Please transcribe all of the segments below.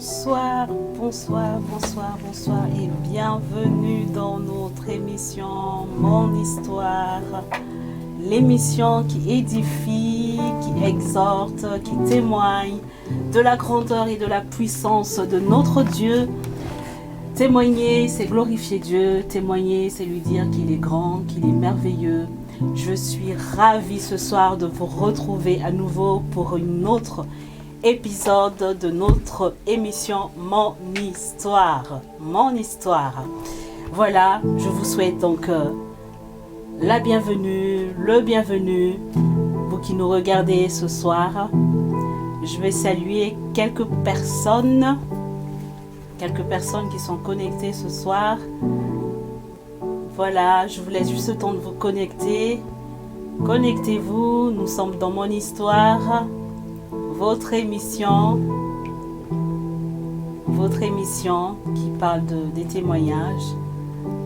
Bonsoir, bonsoir, bonsoir, bonsoir et bienvenue dans notre émission Mon Histoire, l'émission qui édifie, qui exhorte, qui témoigne de la grandeur et de la puissance de notre Dieu. Témoigner, c'est glorifier Dieu, témoigner, c'est lui dire qu'il est grand, qu'il est merveilleux. Je suis ravie ce soir de vous retrouver à nouveau pour une autre épisode de notre émission Mon Histoire. Mon Histoire. Voilà, je vous souhaite donc la bienvenue, le bienvenu, vous qui nous regardez ce soir. Je vais saluer quelques personnes qui sont connectées ce soir. Voilà, je vous laisse juste le temps de vous connecter. Connectez-vous, nous sommes dans Mon Histoire. Votre émission qui parle des témoignages.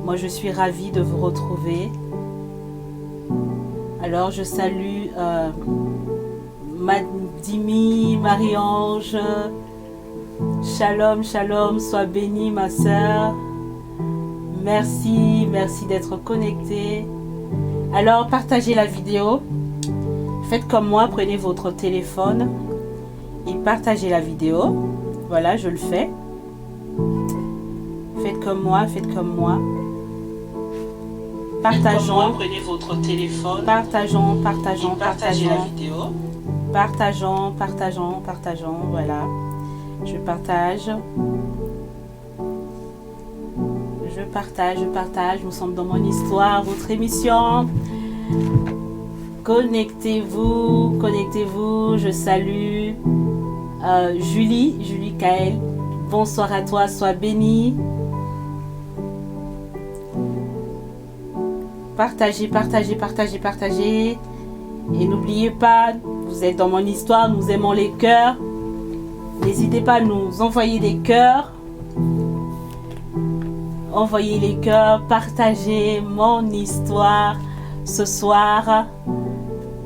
Moi, je suis ravie de vous retrouver. Alors, je salue Madimi, Marie-Ange. Shalom, shalom, sois bénie, ma sœur. Merci d'être connectée. Alors, partagez la vidéo. Faites comme moi, prenez votre téléphone et partagez la vidéo. Voilà, je le fais. Faites comme moi. Partageons. Prenez votre téléphone. Partageons. Partagez la vidéo. Partageons. Voilà. Je partage. Nous sommes dans Mon Histoire, votre émission. Connectez-vous. Je salue Julie Kael. Bonsoir à toi, sois bénie. Partagez. Et n'oubliez pas, vous êtes dans Mon Histoire, nous aimons les cœurs. N'hésitez pas à nous envoyer des cœurs. Envoyez les cœurs, partagez Mon Histoire. Ce soir,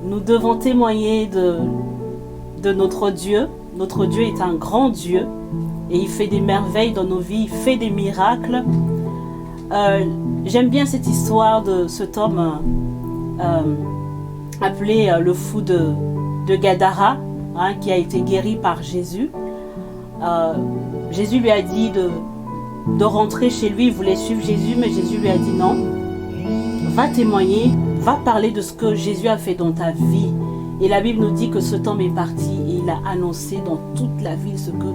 nous devons témoigner de notre Dieu. Notre Dieu est un grand Dieu et il fait des merveilles dans nos vies, il fait des miracles. J'aime bien cette histoire de cet homme appelé le fou de Gadara, qui a été guéri par Jésus. Jésus lui a dit de rentrer chez lui, il voulait suivre Jésus, mais Jésus lui a dit non, va témoigner, va parler de ce que Jésus a fait dans ta vie. Et la Bible nous dit que cet homme est parti et il a annoncé dans toute la ville ce que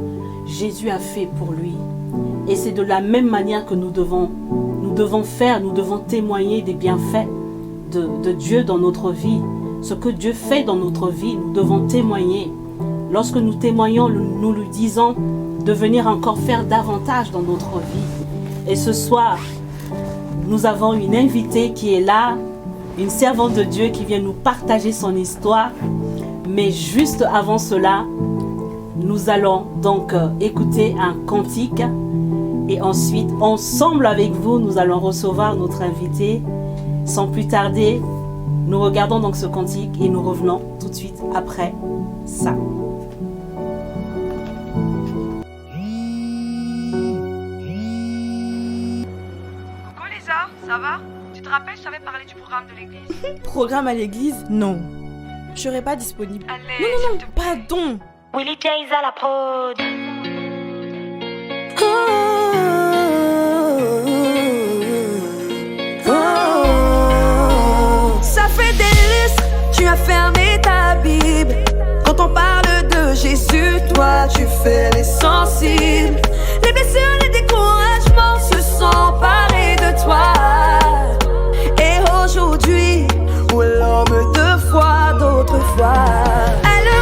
Jésus a fait pour lui. Et c'est de la même manière que nous devons faire, nous devons témoigner des bienfaits de Dieu dans notre vie. Ce que Dieu fait dans notre vie, nous devons témoigner. Lorsque nous témoignons, nous lui disons de venir encore faire davantage dans notre vie. Et ce soir, nous avons une invitée qui est là, une servante de Dieu qui vient nous partager son histoire. Mais juste avant cela, nous allons donc écouter un cantique. Et ensuite, ensemble avec vous, nous allons recevoir notre invitée. Sans plus tarder, nous regardons donc ce cantique et nous revenons tout de suite après ça. Coucou Lisa, ça va? Tu te rappelles, je t'avais parlé du programme de l'église? Programme à l'église? Non. Je serai pas disponible. Allez, Non, pardon. Willy Jays à la prod. Ça fait des lustres, tu as fermé ta Bible. Quand on parle de Jésus, toi tu fais les sensibles. Les blessures, les découragements se sont emparés de toi. Et aujourd'hui, où l'homme de foi d'autrefois. Allô,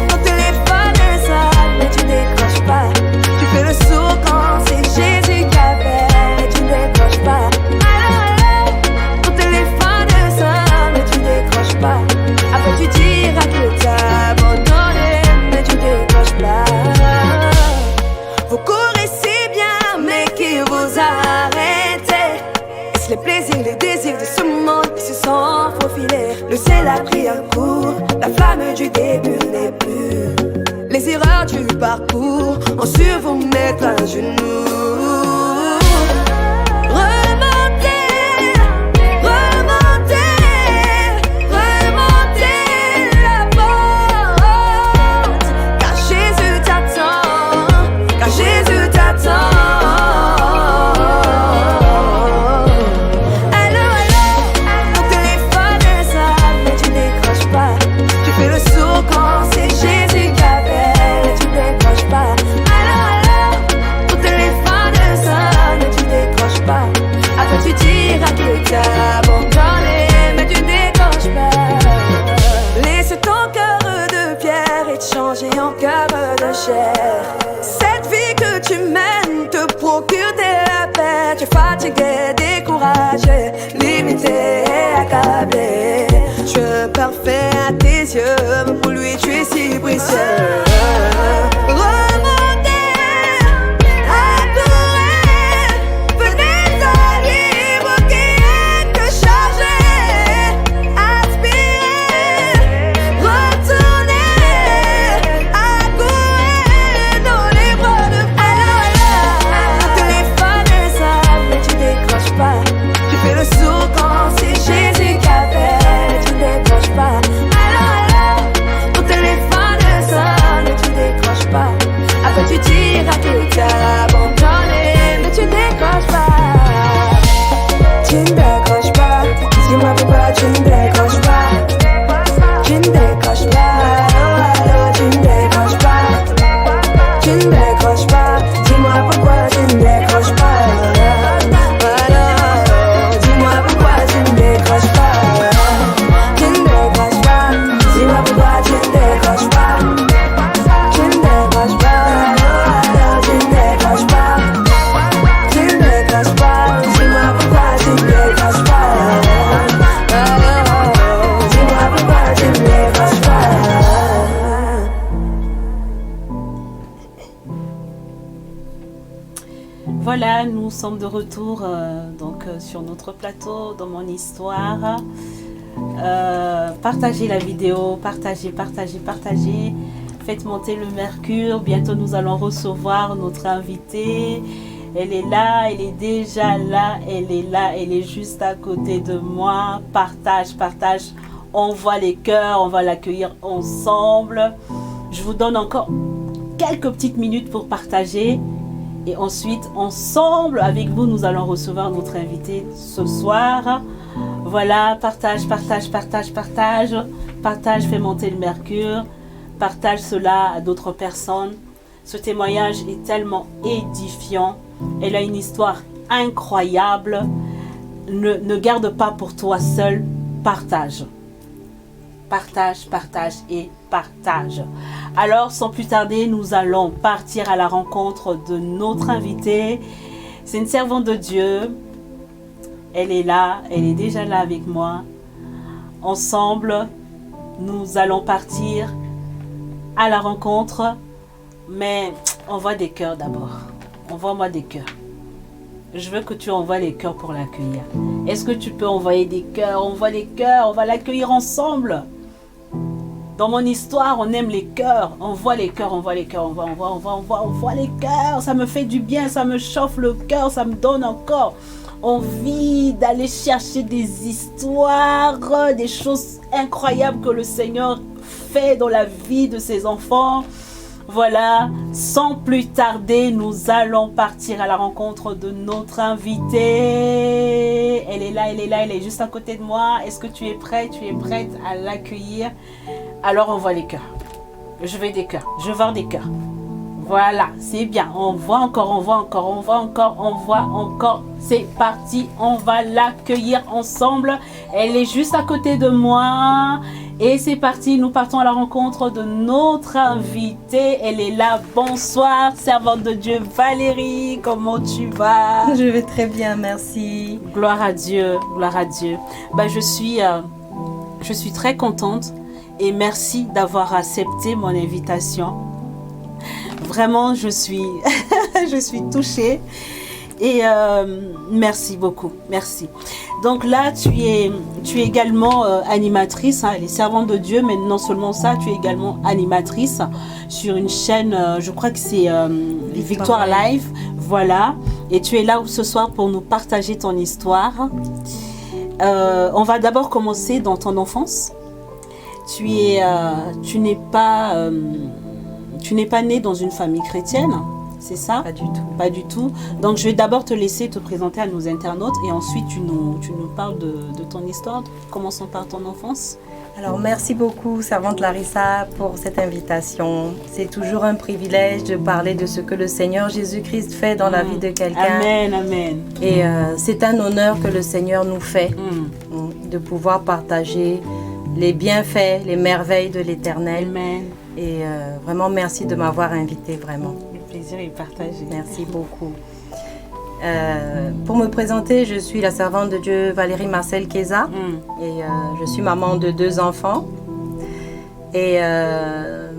ton téléphone sonne, mais tu décroches pas. Tu fais le sourd quand c'est Jésus qui appelle, mais tu décroches pas. Allô, ton téléphone sonne, mais tu décroches pas. Après tu diras que t'as abandonné, mais tu décroches pas. parcours ont su vous mettre à genoux. Cette vie que tu mènes te procure de la paix. Tu es fatigué, découragé, limité, accablé. Tu es parfait à tes yeux, mais pour lui tu es si précieux. Voilà, nous sommes de retour sur notre plateau, dans mon histoire. Partagez la vidéo, partagez. Faites monter le mercure. Bientôt, nous allons recevoir notre invitée. Elle est là, elle est déjà là, elle est juste à côté de moi. Partage. On voit les cœurs, on va l'accueillir ensemble. Je vous donne encore quelques petites minutes pour partager. Et ensuite, ensemble, avec vous, nous allons recevoir notre invité ce soir. Voilà, partage. Partage, fais monter le mercure. Partage cela à d'autres personnes. Ce témoignage est tellement édifiant. Elle a une histoire incroyable. Ne garde pas pour toi seul. Partage. Partage. Alors, sans plus tarder, nous allons partir à la rencontre de notre invitée. C'est une servante de Dieu. Elle est là, elle est déjà là avec moi. Ensemble, nous allons partir à la rencontre. Mais envoie des cœurs d'abord. Envoie-moi des cœurs. Je veux que tu envoies les cœurs pour l'accueillir. Est-ce que tu peux envoyer des cœurs? Envoie les cœurs, on va l'accueillir ensemble. Dans mon histoire, on aime les cœurs. Envoie les cœurs. Envoie les cœurs. Ça me fait du bien, ça me chauffe le cœur, ça me donne encore envie d'aller chercher des histoires, des choses incroyables que le Seigneur fait dans la vie de ses enfants. Voilà, sans plus tarder, nous allons partir à la rencontre de notre invitée. Elle est là, elle est juste à côté de moi. Est-ce que tu es prête à l'accueillir? Alors envoie les cœurs. Je veux des cœurs, je veux des cœurs. Voilà, c'est bien. On voit encore. C'est parti, on va l'accueillir ensemble. Elle est juste à côté de moi. Et c'est parti, nous partons à la rencontre de notre invitée. Elle est là. Bonsoir, servante de Dieu Valérie. Comment tu vas? Je vais très bien, merci. Gloire à Dieu. Je suis très contente et merci d'avoir accepté mon invitation. Vraiment, je suis touchée et merci beaucoup, merci. Donc là, tu es également animatrice, hein, elle est servante de Dieu, mais non seulement ça, tu es également animatrice sur une chaîne, je crois que c'est Victoire Live, voilà. Et tu es là ce soir pour nous partager ton histoire. On va d'abord commencer dans ton enfance. Tu n'es pas née dans une famille chrétienne, c'est ça? Pas du tout. Pas du tout. Donc je vais d'abord te laisser te présenter à nos internautes et ensuite tu nous parles de ton histoire. Commençons par ton enfance. Alors, merci beaucoup, Servante Larissa, pour cette invitation. C'est toujours un privilège de parler de ce que le Seigneur Jésus-Christ fait dans la vie de quelqu'un. Amen, amen. Et c'est un honneur que le Seigneur nous fait de pouvoir partager les bienfaits, les merveilles de l'Éternel. Amen. Et vraiment, merci de m'avoir invité, vraiment. Le plaisir est partagé. Merci beaucoup. Pour me présenter, je suis la servante de Dieu Valérie Marcel Keza et je suis maman de 2 enfants. Et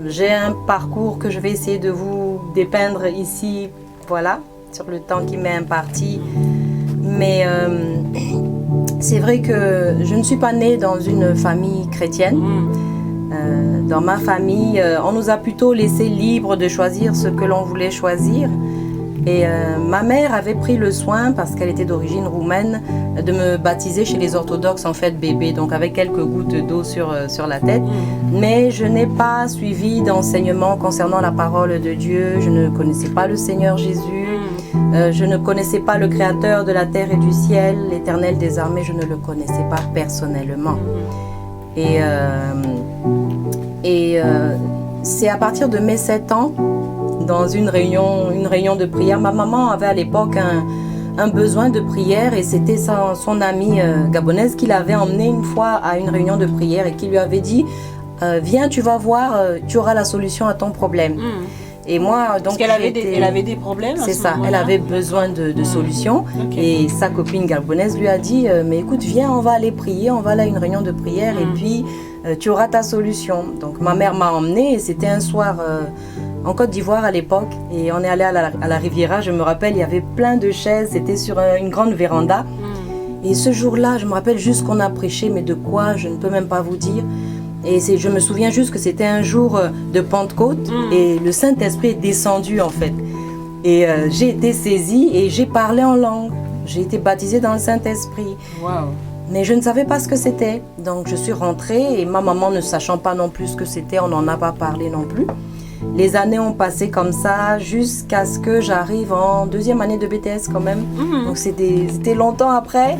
j'ai un parcours que je vais essayer de vous dépeindre ici, voilà, sur le temps qui m'est imparti. Mais c'est vrai que je ne suis pas née dans une famille chrétienne. Dans ma famille, on nous a plutôt laissé libre de choisir ce que l'on voulait choisir. Et ma mère avait pris le soin, parce qu'elle était d'origine roumaine, de me baptiser chez les orthodoxes en fait bébé, donc avec quelques gouttes d'eau sur la tête. Mais je n'ai pas suivi d'enseignement concernant la parole de Dieu, je ne connaissais pas le Seigneur Jésus, je ne connaissais pas le Créateur de la terre et du ciel, l'Éternel des armées, je ne le connaissais pas personnellement. Et c'est à partir de mes 7 ans, dans une réunion de prière. Ma maman avait à l'époque un besoin de prière et c'était son amie gabonaise qui l'avait emmenée une fois à une réunion de prière et qui lui avait dit viens, tu vas voir, tu auras la solution à ton problème. Et moi, donc, parce qu'elle avait des problèmes. C'est ça, elle avait besoin de solutions. Okay. Et sa copine gabonaise lui a dit mais écoute, viens, on va aller prier, on va aller à une réunion de prière et puis tu auras ta solution. Donc ma mère m'a emmenée et c'était un soir en Côte d'Ivoire à l'époque et on est allé à la Riviera, je me rappelle, il y avait plein de chaises, c'était sur une grande véranda. Et ce jour-là, je me rappelle juste qu'on a prêché, mais de quoi, je ne peux même pas vous dire. Et je me souviens juste que c'était un jour de Pentecôte et le Saint-Esprit est descendu en fait. Et j'ai été saisie et j'ai parlé en langue. J'ai été baptisée dans le Saint-Esprit. Wow. Mais je ne savais pas ce que c'était. Donc je suis rentrée et ma maman ne sachant pas non plus ce que c'était, on n'en a pas parlé non plus. Les années ont passé comme ça jusqu'à ce que j'arrive en 2e année de BTS quand même. Donc c'était longtemps après.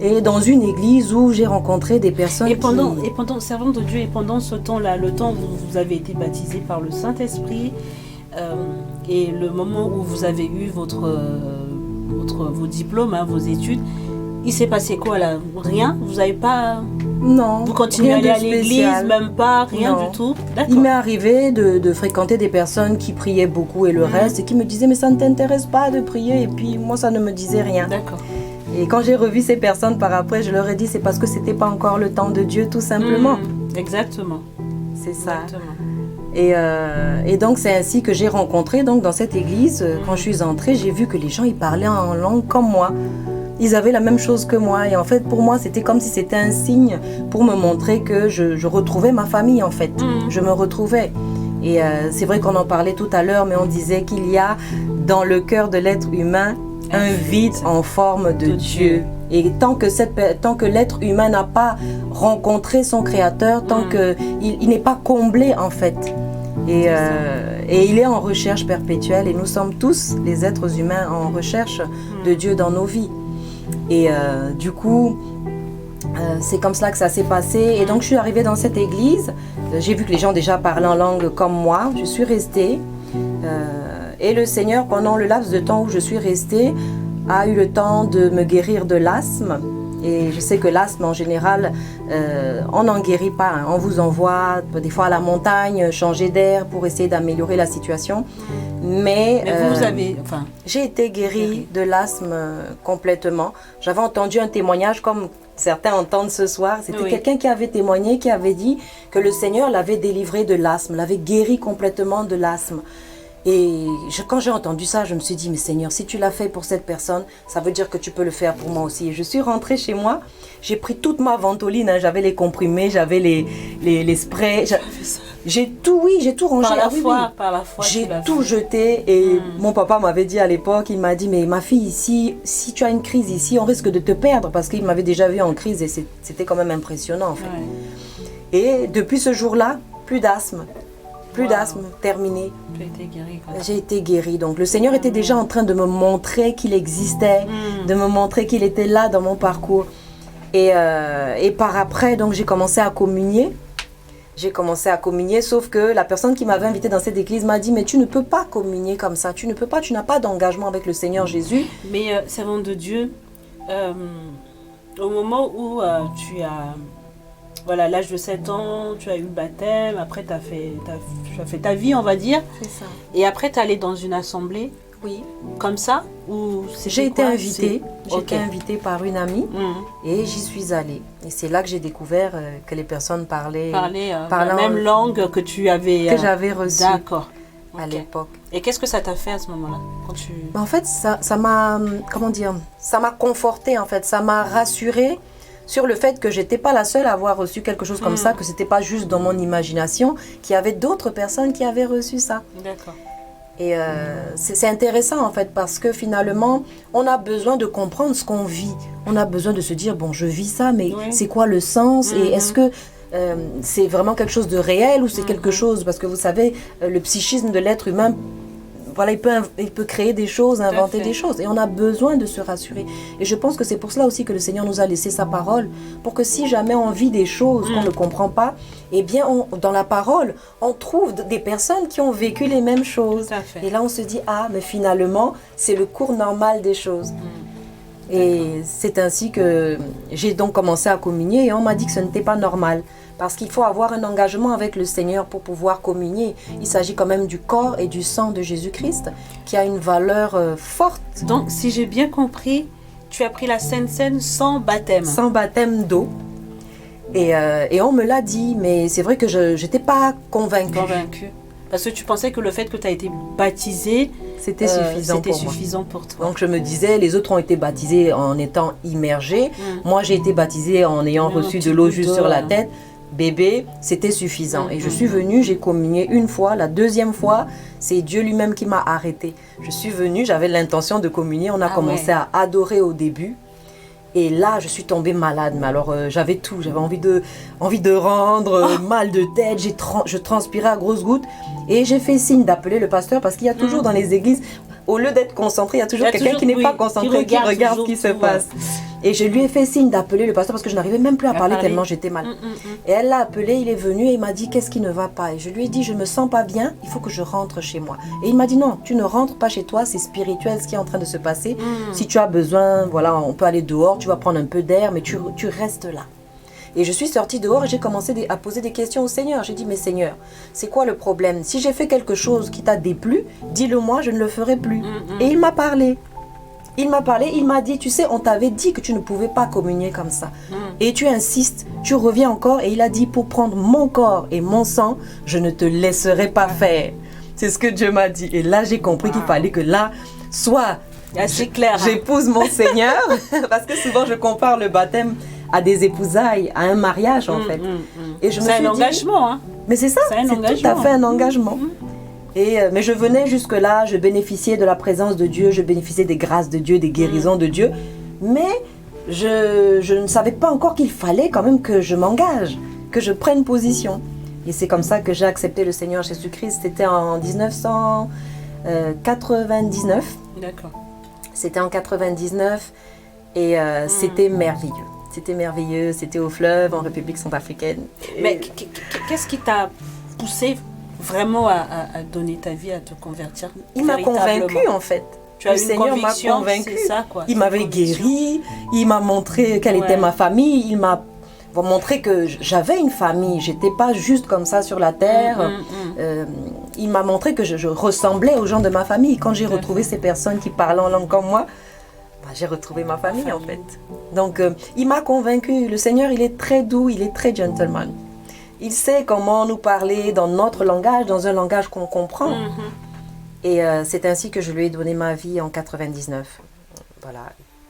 Et dans une église où j'ai rencontré des personnes et pendant, servante de Dieu, et pendant ce temps-là, le temps où vous avez été baptisé par le Saint-Esprit et le moment où vous avez eu vos diplômes, hein, vos études, il s'est passé quoi là? Rien? Vous n'avez pas... Non. Vous continuez à aller à l'église, même pas, rien non. Du tout? D'accord. Il m'est arrivé de fréquenter des personnes qui priaient beaucoup et le reste, et qui me disaient mais ça ne t'intéresse pas de prier, et puis moi ça ne me disait rien. D'accord. Et quand j'ai revu ces personnes par après, je leur ai dit c'est parce que c'était pas encore le temps de Dieu tout simplement. Exactement. C'est ça. Exactement. Et donc c'est ainsi que j'ai rencontré donc dans cette église, quand je suis entrée, j'ai vu que les gens ils parlaient en langue comme moi. Ils avaient la même chose que moi et en fait pour moi c'était comme si c'était un signe pour me montrer que je retrouvais ma famille en fait. Je me retrouvais. Et c'est vrai qu'on en parlait tout à l'heure, mais on disait qu'il y a dans le cœur de l'être humain un vide en forme de Dieu. Et tant que l'être humain n'a pas rencontré son Créateur, tant qu'il n'est pas comblé en fait. Et il est en recherche perpétuelle et nous sommes tous les êtres humains en recherche de Dieu dans nos vies. Et du coup, c'est comme cela que ça s'est passé. Et donc je suis arrivée dans cette église, j'ai vu que les gens déjà parlaient en langue comme moi, je suis restée. Et le Seigneur, pendant le laps de temps où je suis restée, a eu le temps de me guérir de l'asthme. Et je sais que l'asthme, en général, on n'en guérit pas. Hein. On vous envoie des fois à la montagne, changer d'air pour essayer d'améliorer la situation. Mais vous avez... Enfin, j'ai été guérie de l'asthme complètement. J'avais entendu un témoignage comme certains entendent ce soir. C'était quelqu'un qui avait témoigné, qui avait dit que le Seigneur l'avait délivré de l'asthme, l'avait guéri complètement de l'asthme. Et quand j'ai entendu ça, je me suis dit, mais Seigneur, si tu l'as fait pour cette personne, ça veut dire que tu peux le faire pour moi aussi. Et je suis rentrée chez moi, j'ai pris toute ma ventoline, hein, j'avais les comprimés, j'avais les sprays, j'ai tout rangé. Par la foi, j'ai tout jeté et mon papa m'avait dit à l'époque, il m'a dit, mais ma fille, si tu as une crise ici, on risque de te perdre parce qu'il m'avait déjà vu en crise et c'était quand même impressionnant en fait. Ouais. Et depuis ce jour-là, plus d'asthme. Plus d'asthme, terminé. Tu as été guérie. J'ai été guérie. Donc le Seigneur était déjà en train de me montrer qu'il existait, de me montrer qu'il était là dans mon parcours. Et par après, donc j'ai commencé à communier. Sauf que la personne qui m'avait invitée dans cette église m'a dit, mais tu ne peux pas communier comme ça. Tu n'as pas d'engagement avec le Seigneur Jésus. Mais servante de Dieu, au moment où tu as... Voilà, l'âge de 7 ans, tu as eu le baptême, après tu as fait ta vie, on va dire. C'est ça. Et après, tu es allée dans une assemblée. Oui. Comme ça ou J'ai été invitée par une amie et j'y suis allée. Et c'est là que j'ai découvert que les personnes parlaient la même langue que tu avais... que j'avais reçue. D'accord. À l'époque. Et qu'est-ce que ça t'a fait à ce moment-là En fait, ça m'a... Comment dire ? Ça m'a confortée, en fait. Ça m'a rassurée sur le fait que j'étais pas la seule à avoir reçu quelque chose comme ça, que c'était pas juste dans mon imagination, qu'il y avait d'autres personnes qui avaient reçu ça. D'accord. Et c'est intéressant en fait parce que finalement, on a besoin de comprendre ce qu'on vit. On a besoin de se dire, bon, je vis ça, mais c'est quoi le sens? Et est-ce que c'est vraiment quelque chose de réel ou c'est quelque chose... Parce que vous savez, le psychisme de l'être humain, voilà, il peut créer des choses, inventer des choses. Et on a besoin de se rassurer. Et je pense que c'est pour cela aussi que le Seigneur nous a laissé sa parole. Pour que si jamais on vit des choses qu'on ne comprend pas, eh bien, dans la parole, on trouve des personnes qui ont vécu les mêmes choses. Et là, on se dit, ah, mais finalement, c'est le cours normal des choses. Et c'est ainsi que j'ai donc commencé à communier. Et on m'a dit que ce n'était pas normal. Parce qu'il faut avoir un engagement avec le Seigneur pour pouvoir communier. Il s'agit quand même du corps et du sang de Jésus-Christ qui a une valeur forte. Donc, si j'ai bien compris, tu as pris la Sainte Seine sans baptême. Sans baptême d'eau. Et on me l'a dit, mais c'est vrai que je n'étais pas convaincue. Parce que tu pensais que le fait que tu as été baptisée, c'était suffisant pour toi. Donc je me disais, les autres ont été baptisés en étant immergés. Moi, j'ai été baptisée en ayant reçu de l'eau juste sur la tête. Bébé, c'était suffisant. Et je suis venue, j'ai communié une fois. La deuxième fois, c'est Dieu lui-même qui m'a arrêtée. Je suis venue, j'avais l'intention de communier. On a commencé à adorer au début. Et là, je suis tombée malade. Mais alors, j'avais tout. J'avais envie de rendre, mal de tête. Je transpirais à grosses gouttes. Et j'ai fait signe d'appeler le pasteur parce qu'il y a toujours dans les églises, au lieu d'être concentré, il y a toujours quelqu'un qui n'est pas concentré, qui regarde ce qui se passe. Et je lui ai fait signe d'appeler le pasteur parce que je n'arrivais même plus à parler tellement j'étais mal. Et elle l'a appelé, il est venu et il m'a dit, qu'est-ce qui ne va pas? Et je lui ai dit, je me sens pas bien, il faut que je rentre chez moi. Et il m'a dit, non, tu ne rentres pas chez toi, c'est spirituel ce qui est en train de se passer. Si tu as besoin, voilà, on peut aller dehors, tu vas prendre un peu d'air, mais tu restes là. Et je suis sortie dehors et j'ai commencé à poser des questions au Seigneur. J'ai dit, mais Seigneur, c'est quoi le problème? Si j'ai fait quelque chose qui t'a déplu, dis-le-moi, je ne le ferai plus. Et il m'a parlé. Il m'a dit, tu sais, on t'avait dit que tu ne pouvais pas communier comme ça. Et tu insistes, tu reviens encore. Et il a dit, pour prendre mon corps et mon sang, je ne te laisserai pas faire. C'est ce que Dieu m'a dit. Et là, j'ai compris qu'il fallait que là, soit j'épouse mon Seigneur, parce que souvent je compare le baptême à des épousailles, à un mariage en fait. Et je me suis dit, engagement. Hein. Mais c'est ça, c'est tout à fait un engagement. Mais je venais jusque-là, je bénéficiais de la présence de Dieu, je bénéficiais des grâces de Dieu, des guérisons de Dieu. Mais je ne savais pas encore qu'il fallait quand même que je m'engage, que je prenne position. Et c'est comme ça que j'ai accepté le Seigneur Jésus-Christ. C'était en 1999. D'accord. C'était en 99 et c'était merveilleux. C'était merveilleux, c'était au fleuve, en République centrafricaine. Mais qu'est-ce qui t'a poussé vraiment à donner ta vie, à te convertir? Il m'a convaincue en fait. Le Seigneur m'a convaincue. Il m'avait guérie, il m'a montré quelle était ma famille, il m'a montré que j'avais une famille, j'étais pas juste comme ça sur la terre. Il m'a montré que je ressemblais aux gens de ma famille. Quand j'ai retrouvé ces personnes qui parlaient en langue comme moi, j'ai retrouvé ma famille en fait. Donc il m'a convaincue. Le Seigneur, il est très doux, il est très gentleman. Il sait comment nous parler dans notre langage, dans un langage qu'on comprend. Et c'est ainsi que je lui ai donné ma vie en 99. Voilà.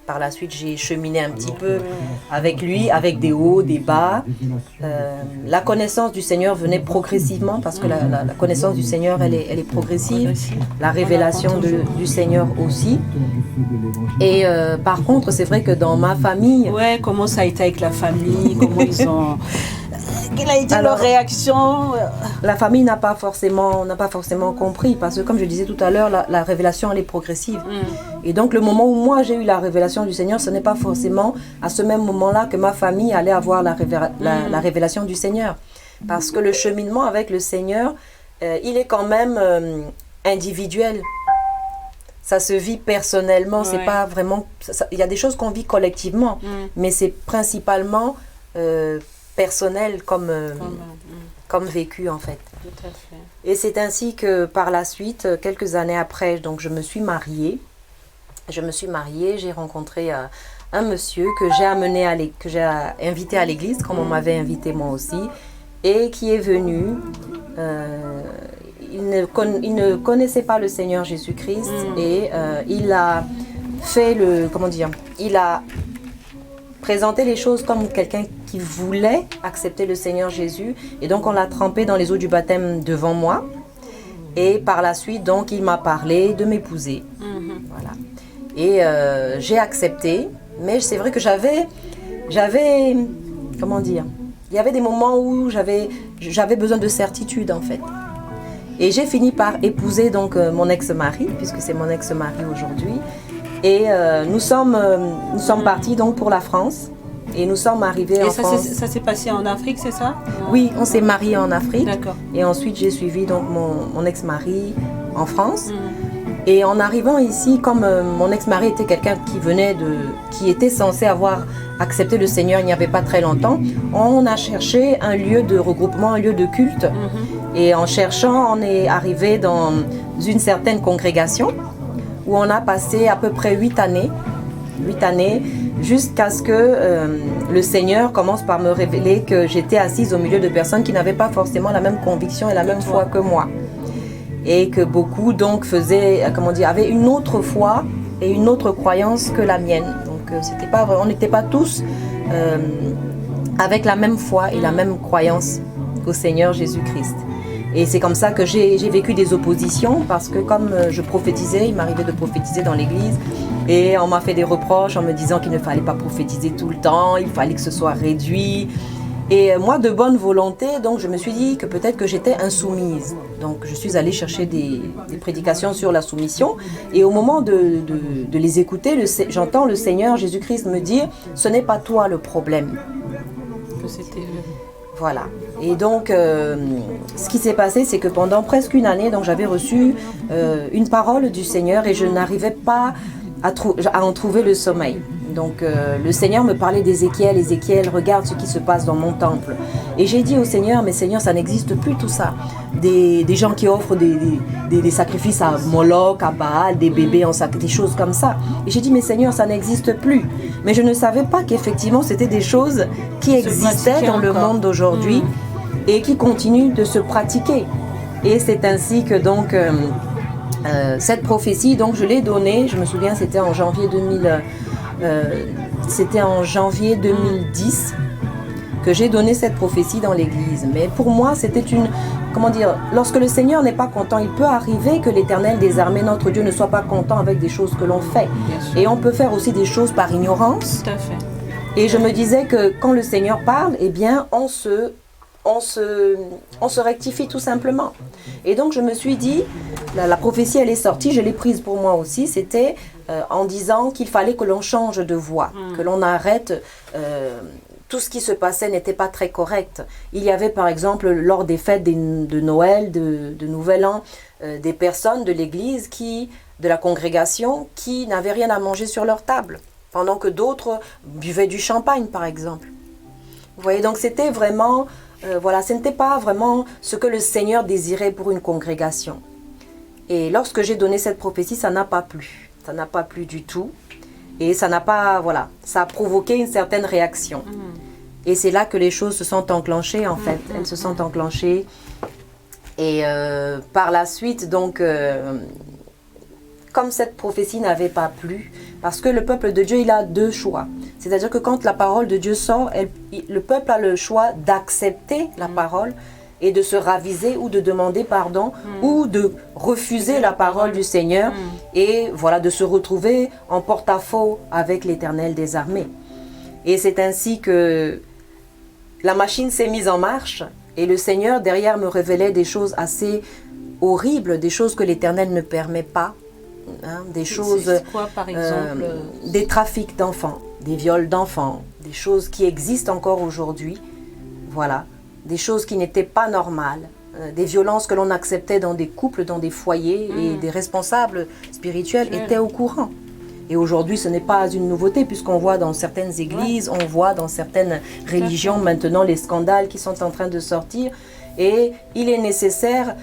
Par la suite, j'ai cheminé un petit peu avec lui, avec des hauts, des bas. La connaissance du Seigneur venait progressivement, parce que la connaissance du Seigneur, elle est progressive. La révélation du Seigneur aussi. Et par contre, c'est vrai que dans ma famille... Ouais, comment ça a été avec la famille? Comment ils ont... Quelle a été leur réaction? La famille n'a pas forcément compris, parce que comme je disais tout à l'heure, la révélation elle est progressive. Et donc le moment où moi j'ai eu la révélation du Seigneur, ce n'est pas forcément à ce même moment-là que ma famille allait avoir la révélation du Seigneur. Parce que le cheminement avec le Seigneur, il est quand même individuel. Ça se vit personnellement, c'est pas vraiment... Il y a des choses qu'on vit collectivement, mais c'est principalement... personnel comme vécu en fait. Tout à fait. Et c'est ainsi que par la suite, quelques années après, donc je me suis mariée, j'ai rencontré un monsieur que j'ai invité à l'église, comme on m'avait invité moi aussi, et qui est venu. Il ne connaissait pas le Seigneur Jésus-Christ et il a fait il a présenter les choses comme quelqu'un qui voulait accepter le Seigneur Jésus. Et donc, on l'a trempé dans les eaux du baptême devant moi. Et par la suite, donc, il m'a parlé de m'épouser. Voilà. Et j'ai accepté. Mais c'est vrai que j'avais... Comment dire? Il y avait des moments où j'avais besoin de certitude, en fait. Et j'ai fini par épouser donc mon ex-mari, puisque c'est mon ex-mari aujourd'hui. Et nous sommes partis donc pour la France et nous sommes arrivés en France. Et ça s'est passé en Afrique, c'est ça? Oui, on s'est mariés en Afrique. D'accord. Et ensuite j'ai suivi donc mon ex-mari en France. Et en arrivant ici, comme mon ex-mari était quelqu'un qui était censé avoir accepté le Seigneur il n'y avait pas très longtemps, on a cherché un lieu de regroupement, un lieu de culte. Et en cherchant, on est arrivé dans une certaine congrégation où on a passé à peu près 8 années, jusqu'à ce que le Seigneur commence par me révéler que j'étais assise au milieu de personnes qui n'avaient pas forcément la même conviction et la même foi que moi. Et que beaucoup donc avaient une autre foi et une autre croyance que la mienne. Donc on n'était pas tous avec la même foi et la même croyance au Seigneur Jésus-Christ. Et c'est comme ça que j'ai vécu des oppositions, parce que comme je prophétisais, il m'arrivait de prophétiser dans l'église, et on m'a fait des reproches en me disant qu'il ne fallait pas prophétiser tout le temps, il fallait que ce soit réduit. Et moi, de bonne volonté, donc je me suis dit que peut-être que j'étais insoumise. Donc je suis allée chercher des prédications sur la soumission, et au moment de les écouter, j'entends le Seigneur Jésus-Christ me dire « Ce n'est pas toi le problème ». Voilà. Et donc, ce qui s'est passé, c'est que pendant presque une année, donc j'avais reçu une parole du Seigneur et je n'arrivais pas à en trouver le sommeil. Donc, le Seigneur me parlait d'Ézéchiel. Ézéchiel, regarde ce qui se passe dans mon temple. Et j'ai dit au Seigneur, mais Seigneur, ça n'existe plus tout ça. Des gens qui offrent des sacrifices à Moloch, à Baal, des bébés en sac, des choses comme ça. Et j'ai dit, mais Seigneur, ça n'existe plus. Mais je ne savais pas qu'effectivement, c'était des choses qui existaient dans le monde d'aujourd'hui et qui continuent de se pratiquer. Et c'est ainsi que donc cette prophétie, donc je l'ai donnée, je me souviens, c'était en janvier 2010 que j'ai donné cette prophétie dans l'église. Mais pour moi, c'était lorsque le Seigneur n'est pas content, il peut arriver que l'Éternel des armées, notre Dieu, ne soit pas content avec des choses que l'on fait. Et on peut faire aussi des choses par ignorance. Tout à fait. Et je me disais que quand le Seigneur parle, eh bien, on se rectifie tout simplement. Et donc je me suis dit, la prophétie elle est sortie, je l'ai prise pour moi aussi, c'était en disant qu'il fallait que l'on change de voie, que l'on arrête, tout ce qui se passait n'était pas très correct. Il y avait par exemple lors des fêtes de Noël, de Nouvel An, des personnes de l'église, de la congrégation, qui n'avaient rien à manger sur leur table, pendant que d'autres buvaient du champagne par exemple. Vous voyez, donc c'était vraiment... ce n'était pas vraiment ce que le Seigneur désirait pour une congrégation. Et lorsque j'ai donné cette prophétie, ça n'a pas plu. Ça n'a pas plu du tout. Et ça n'a pas, ça a provoqué une certaine réaction. Et c'est là que les choses se sont enclenchées, en fait. Elles se sont enclenchées. Et par la suite, donc, comme cette prophétie n'avait pas plu, parce que le peuple de Dieu, il a deux choix. C'est-à-dire que quand la parole de Dieu sort, le peuple a le choix d'accepter la parole et de se raviser ou de demander pardon ou de refuser la parole du Seigneur et voilà, de se retrouver en porte-à-faux avec l'Éternel des armées. Et c'est ainsi que la machine s'est mise en marche et le Seigneur derrière me révélait des choses assez horribles, des choses que l'Éternel ne permet pas, hein, des choses, c'est quoi, par exemple des trafics d'enfants, des viols d'enfants, des choses qui existent encore aujourd'hui, voilà. Des choses qui n'étaient pas normales, des violences que l'on acceptait dans des couples, dans des foyers, et des responsables spirituels étaient au courant. Et aujourd'hui, ce n'est pas une nouveauté, puisqu'on voit dans certaines églises, on voit dans certaines religions maintenant les scandales qui sont en train de sortir. Et il est nécessaire,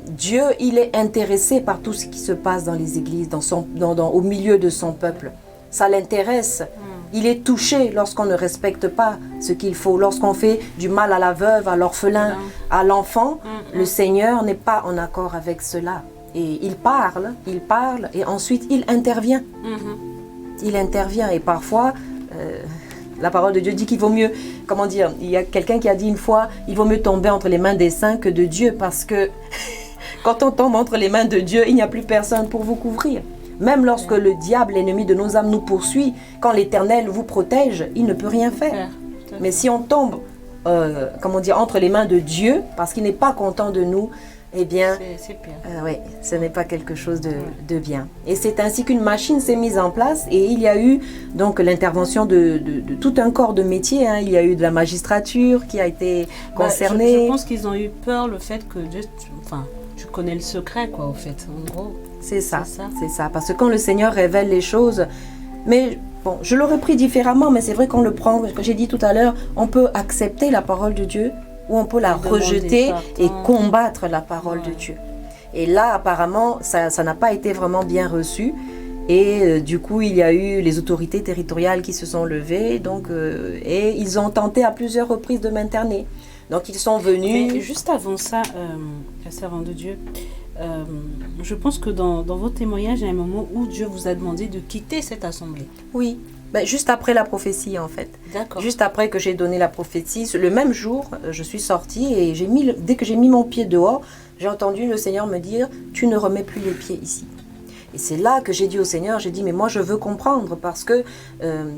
Dieu, il est intéressé par tout ce qui se passe dans les églises, au milieu de son peuple. Ça l'intéresse. Il est touché lorsqu'on ne respecte pas ce qu'il faut, lorsqu'on fait du mal à la veuve, à l'orphelin, à l'enfant. Le Seigneur n'est pas en accord avec cela. Et il parle, et ensuite il intervient. Il intervient, et parfois, la parole de Dieu dit qu'il vaut mieux, comment dire, il y a quelqu'un qui a dit une fois, il vaut mieux tomber entre les mains des saints que de Dieu, parce que quand on tombe entre les mains de Dieu, il n'y a plus personne pour vous couvrir. Même lorsque le diable, l'ennemi de nos âmes, nous poursuit, quand l'Éternel vous protège, il ne peut rien faire. Mais si on tombe, comment dire, entre les mains de Dieu, parce qu'il n'est pas content de nous, eh bien, c'est pire. Oui, ce n'est pas quelque chose de bien. Et c'est ainsi qu'une machine s'est mise en place et il y a eu donc l'intervention de tout un corps de métier. Hein. Il y a eu de la magistrature qui a été concernée. Je pense qu'ils ont eu peur le fait que Dieu, tu connais le secret, quoi, au fait, en gros. C'est ça. Parce que quand le Seigneur révèle les choses, mais bon, je l'aurais pris différemment, mais c'est vrai qu'on le prend, comme j'ai dit tout à l'heure, on peut accepter la parole de Dieu ou on peut la rejeter et combattre la parole de Dieu. Et là, apparemment, ça n'a pas été vraiment bien reçu. Et du coup, il y a eu les autorités territoriales qui se sont levées, donc, et ils ont tenté à plusieurs reprises de m'interner. Donc, ils sont venus... Mais juste avant ça, la servante de Dieu, je pense que dans vos témoignages, il y a un moment où Dieu vous a demandé de quitter cette assemblée. Oui, juste après la prophétie en fait. D'accord. Juste après que j'ai donné la prophétie, le même jour, je suis sortie et dès que j'ai mis mon pied dehors, j'ai entendu le Seigneur me dire « Tu ne remets plus les pieds ici ». Et c'est là que j'ai dit au Seigneur, j'ai dit, mais moi je veux comprendre parce que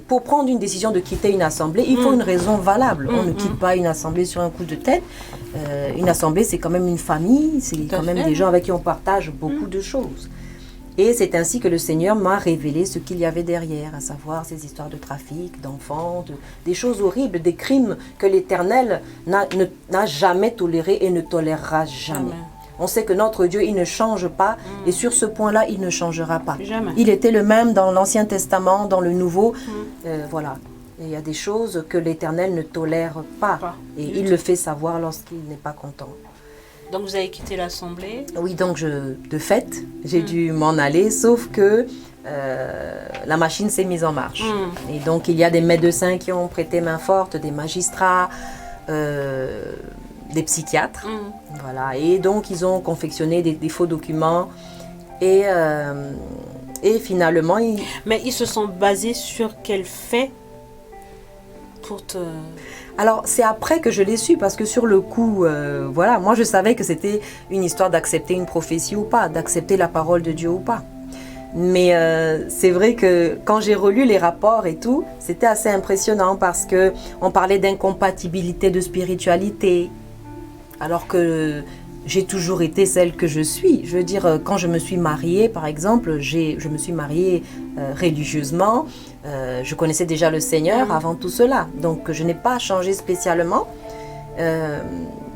pour prendre une décision de quitter une assemblée, il faut une raison valable. On ne quitte pas une assemblée sur un coup de tête. Une assemblée, c'est quand même une famille, c'est quand même des gens avec qui on partage beaucoup de choses. Et c'est ainsi que le Seigneur m'a révélé ce qu'il y avait derrière, à savoir ces histoires de trafic, d'enfants, des choses horribles, des crimes que l'Éternel n'a jamais tolérés et ne tolérera jamais. Amen. On sait que notre Dieu, il ne change pas. Et sur ce point-là, il ne changera pas. Jamais. Il était le même dans l'Ancien Testament, dans le Nouveau. Voilà. Et il y a des choses que l'Éternel ne tolère pas. Et il le fait savoir lorsqu'il n'est pas content. Donc vous avez quitté l'assemblée? Oui, donc de fait, j'ai dû m'en aller, sauf que la machine s'est mise en marche. Et donc il y a des médecins qui ont prêté main forte, des magistrats, des psychiatres, voilà. Et donc ils ont confectionné des faux documents et finalement Mais ils se sont basés sur quel fait pour te... Alors c'est après que je l'ai su parce que sur le coup, voilà, moi je savais que c'était une histoire d'accepter une prophétie ou pas, d'accepter la parole de Dieu ou pas. Mais c'est vrai que quand j'ai relu les rapports et tout, c'était assez impressionnant parce que on parlait d'incompatibilité de spiritualité. Alors que j'ai toujours été celle que je suis. Je veux dire, quand je me suis mariée, par exemple, je me suis mariée religieusement. Je connaissais déjà le Seigneur avant tout cela. Donc, je n'ai pas changé spécialement.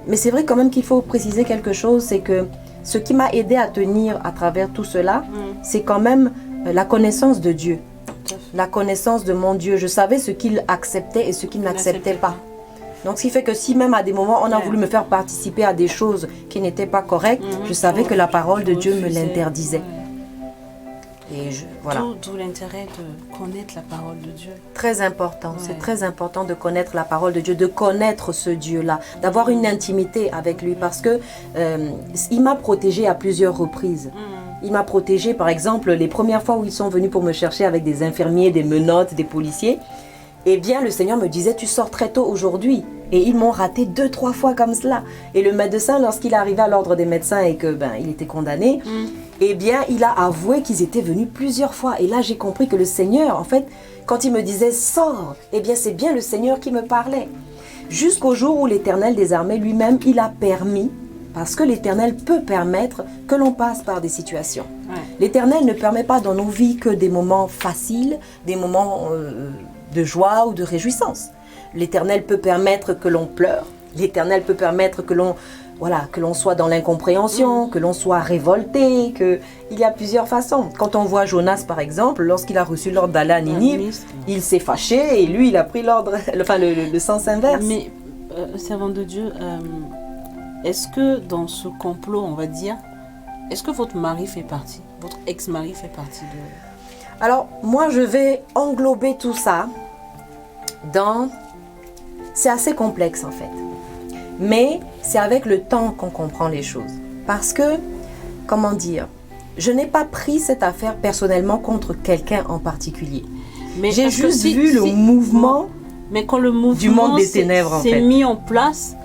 Mais c'est vrai quand même qu'il faut préciser quelque chose, c'est que ce qui m'a aidé à tenir à travers tout cela, c'est quand même la connaissance de Dieu. La connaissance de mon Dieu. Je savais ce qu'il acceptait et ce qu'il n'acceptait pas. Donc, ce qui fait que si même à des moments, on a voulu me faire participer à des choses qui n'étaient pas correctes, je savais que la parole de Dieu me l'interdisait. Et voilà. D'où l'intérêt de connaître la parole de Dieu. Très important, Ouais. c'est très important de connaître la parole de Dieu, de connaître ce Dieu-là, d'avoir une intimité avec lui parce que il m'a protégée à plusieurs reprises. Il m'a protégée, par exemple, les premières fois où ils sont venus pour me chercher avec des infirmiers, des menottes, des policiers. Eh bien, le Seigneur me disait, tu sors très tôt aujourd'hui. Et ils m'ont raté 2-3 fois comme cela. Et le médecin, lorsqu'il est arrivé à l'ordre des médecins et que il était condamné, eh bien, il a avoué qu'ils étaient venus plusieurs fois. Et là, j'ai compris que le Seigneur, en fait, quand il me disait sors, eh bien, c'est bien le Seigneur qui me parlait. Jusqu'au jour où l'Éternel des armées lui-même, il a permis, parce que l'Éternel peut permettre que l'on passe par des situations. Ouais. L'Éternel ne permet pas dans nos vies que des moments faciles, des moments de joie ou de réjouissance. L'Éternel peut permettre que l'on pleure. L'Éternel peut permettre que l'on soit dans l'incompréhension, que l'on soit révolté, il y a plusieurs façons. Quand on voit Jonas, par exemple, lorsqu'il a reçu l'ordre d'aller à Ninive, il s'est fâché et lui, il a pris le sens inverse. Mais, servante de Dieu, est-ce que dans ce complot, on va dire, est-ce que votre mari fait partie, votre ex-mari fait partie de... Alors, moi, je vais englober tout ça dans... C'est assez complexe, en fait. Mais c'est avec le temps qu'on comprend les choses. Parce que, comment dire, je n'ai pas pris cette affaire personnellement contre quelqu'un en particulier. Mais j'ai parce que juste vu le mouvement mais quand le mouvement du monde des ténèbres, en s'est fait. mis en place,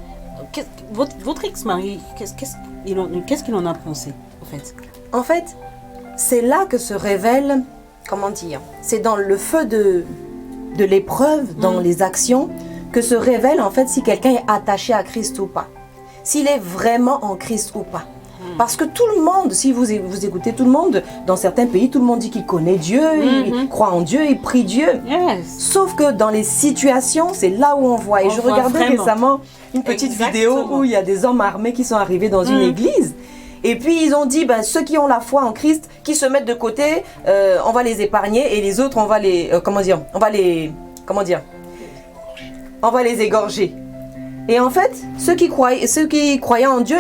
votre ex-mari, qu'est-ce qu'il en a pensé, en fait? En fait, c'est là que se révèle, comment dire, c'est dans le feu de l'épreuve, dans les actions, que se révèle en fait si quelqu'un est attaché à Christ ou pas. S'il est vraiment en Christ ou pas. Parce que tout le monde, si vous écoutez tout le monde, dans certains pays, tout le monde dit qu'il connaît Dieu, il croit en Dieu, il prie Dieu. Yes. Sauf que dans les situations, c'est là où on voit. Et je regardais récemment une petite vidéo où il y a des hommes armés qui sont arrivés dans une église. Et puis ils ont dit, ceux qui ont la foi en Christ, qui se mettent de côté, on va les épargner et les autres, on va les égorger. Et en fait, ceux qui croyaient en Dieu,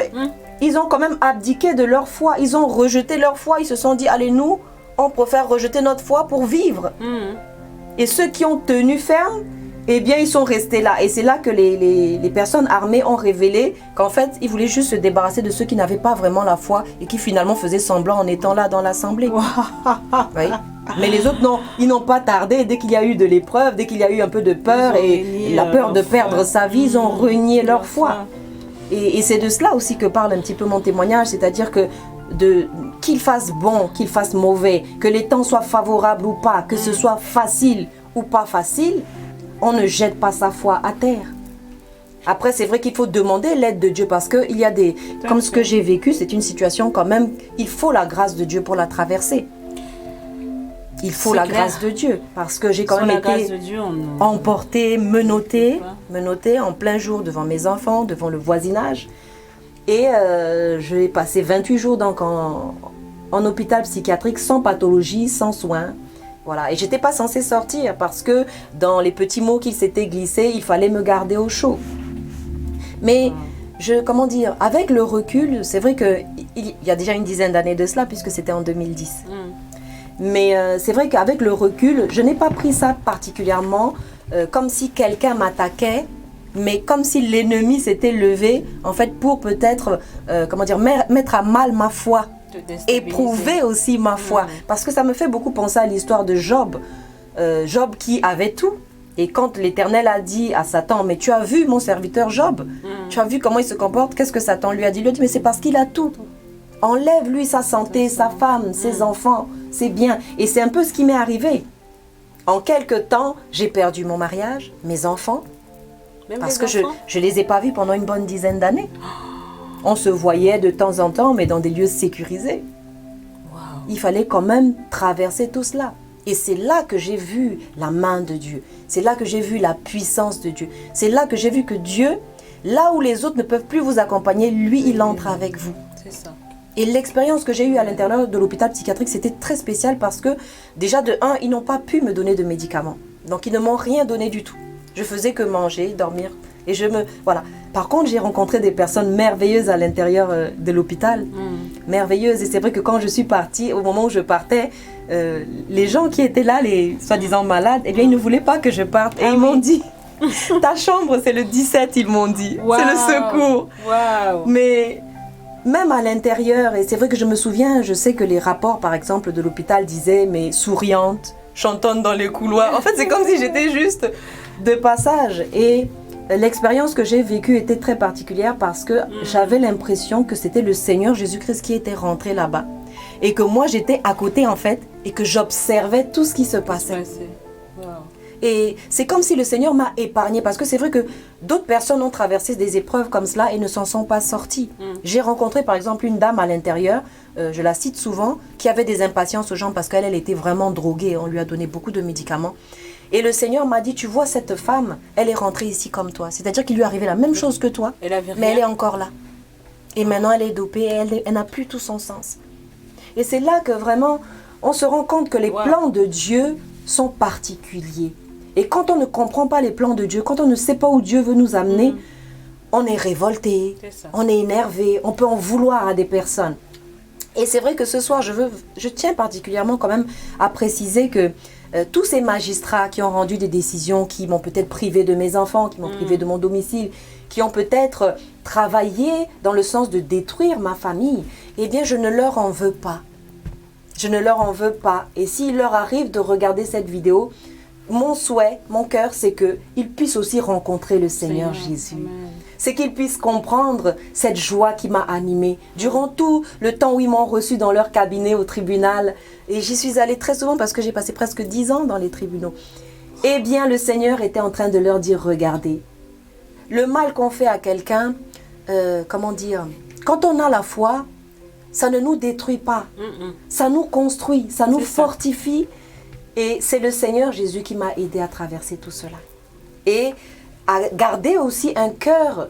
ils ont quand même abdiqué de leur foi. Ils ont rejeté leur foi. Ils se sont dit, allez, nous, on préfère rejeter notre foi pour vivre. Et ceux qui ont tenu ferme, eh bien, ils sont restés là. Et c'est là que les personnes armées ont révélé qu'en fait, ils voulaient juste se débarrasser de ceux qui n'avaient pas vraiment la foi et qui finalement faisaient semblant en étant là dans l'assemblée. Oui. Mais les autres, non, ils n'ont pas tardé. Dès qu'il y a eu de l'épreuve, dès qu'il y a eu un peu de peur et la peur de perdre sa vie, ils ont renié leur foi. Et c'est de cela aussi que parle un petit peu mon témoignage, c'est-à-dire que qu'il fasse bon, qu'il fasse mauvais, que les temps soient favorables ou pas, que ce soit facile ou pas facile, on ne jette pas sa foi à terre. Après, c'est vrai qu'il faut demander l'aide de Dieu parce qu'il y a des... Comme ce que j'ai vécu, c'est une situation quand même, il faut la grâce de Dieu pour la traverser. Il faut la grâce de Dieu parce que j'ai quand même été emportée, menottée en plein jour devant mes enfants, devant le voisinage. Et j'ai passé 28 jours donc en hôpital psychiatrique sans pathologie, sans soins. Voilà. Et j'étais pas censée sortir parce que dans les petits mots qui s'étaient glissés, il fallait me garder au chaud. Mais avec le recul, c'est vrai qu'il y a déjà une dizaine d'années de cela puisque c'était en 2010. Mais c'est vrai qu'avec le recul, je n'ai pas pris ça particulièrement comme si quelqu'un m'attaquait, mais comme si l'ennemi s'était levé, en fait, pour peut-être, mettre à mal ma foi, éprouver aussi ma foi. Parce que ça me fait beaucoup penser à l'histoire de Job. Job qui avait tout. Et quand l'Éternel a dit à Satan, mais tu as vu mon serviteur Job, tu as vu comment il se comporte, qu'est-ce que Satan lui a dit? Il lui a dit, mais c'est parce qu'il a tout. Enlève-lui sa santé, sa femme, ses enfants, c'est bien. Et c'est un peu ce qui m'est arrivé. En quelque temps, j'ai perdu mon mariage, mes enfants, parce que je ne les ai pas vus pendant une bonne dizaine d'années. On se voyait de temps en temps, mais dans des lieux sécurisés. Wow. Il fallait quand même traverser tout cela. Et c'est là que j'ai vu la main de Dieu. C'est là que j'ai vu la puissance de Dieu. C'est là que j'ai vu que Dieu, là où les autres ne peuvent plus vous accompagner, lui, il entre avec vous. C'est ça. Et l'expérience que j'ai eue à l'intérieur de l'hôpital psychiatrique, c'était très spécial parce que déjà de 1, ils n'ont pas pu me donner de médicaments. Donc ils ne m'ont rien donné du tout. Je faisais que manger, dormir. Et voilà. Par contre, j'ai rencontré des personnes merveilleuses à l'intérieur de l'hôpital. Merveilleuses. Et c'est vrai que quand je suis partie, au moment où je partais, les gens qui étaient là, les soi-disant malades, eh bien, ils ne voulaient pas que je parte. Et ils m'ont dit, ta chambre, c'est le 17, ils m'ont dit. Wow. C'est le secours. Wow. Mais même à l'intérieur, et c'est vrai que je me souviens, je sais que les rapports, par exemple, de l'hôpital disaient, mais souriante, chantante dans les couloirs. En fait, c'est comme si j'étais juste de passage. Et l'expérience que j'ai vécue était très particulière parce que j'avais l'impression que c'était le Seigneur Jésus-Christ qui était rentré là-bas. Et que moi, j'étais à côté, en fait, et que j'observais tout ce qui se passait. Wow. Et c'est comme si le Seigneur m'a épargné parce que c'est vrai que d'autres personnes ont traversé des épreuves comme cela et ne s'en sont pas sorties. J'ai rencontré par exemple une dame à l'intérieur, je la cite souvent, qui avait des impatiences aux gens parce qu'elle était vraiment droguée. On lui a donné beaucoup de médicaments. Et le Seigneur m'a dit, tu vois cette femme, elle est rentrée ici comme toi. C'est-à-dire qu'il lui est arrivé la même chose que toi, Elle avait mais rien. elle est encore là. Et maintenant elle est dopée, elle n'a plus tout son sens. Et c'est là que vraiment, on se rend compte que les Wow. plans de Dieu sont particuliers. Et quand on ne comprend pas les plans de Dieu, quand on ne sait pas où Dieu veut nous amener, on est révolté, C'est ça. on est énervé, on peut en vouloir à des personnes. Et c'est vrai que ce soir, je tiens particulièrement quand même à préciser que tous ces magistrats qui ont rendu des décisions, qui m'ont peut-être privé de mes enfants, qui m'ont privé de mon domicile, qui ont peut-être travaillé dans le sens de détruire ma famille, eh bien je ne leur en veux pas. Je ne leur en veux pas. Et s'il leur arrive de regarder cette vidéo, mon souhait, mon cœur, c'est qu'ils puissent aussi rencontrer le Seigneur Jésus. Amen. C'est qu'ils puissent comprendre cette joie qui m'a animée durant tout le temps où ils m'ont reçu dans leur cabinet au tribunal. Et j'y suis allée très souvent parce que j'ai passé presque 10 ans dans les tribunaux. Eh bien, le Seigneur était en train de leur dire, regardez, le mal qu'on fait à quelqu'un, comment dire, quand on a la foi, ça ne nous détruit pas. Ça nous construit, ça nous C'est ça. fortifie. Et c'est le Seigneur Jésus qui m'a aidé à traverser tout cela. Et à garder aussi un cœur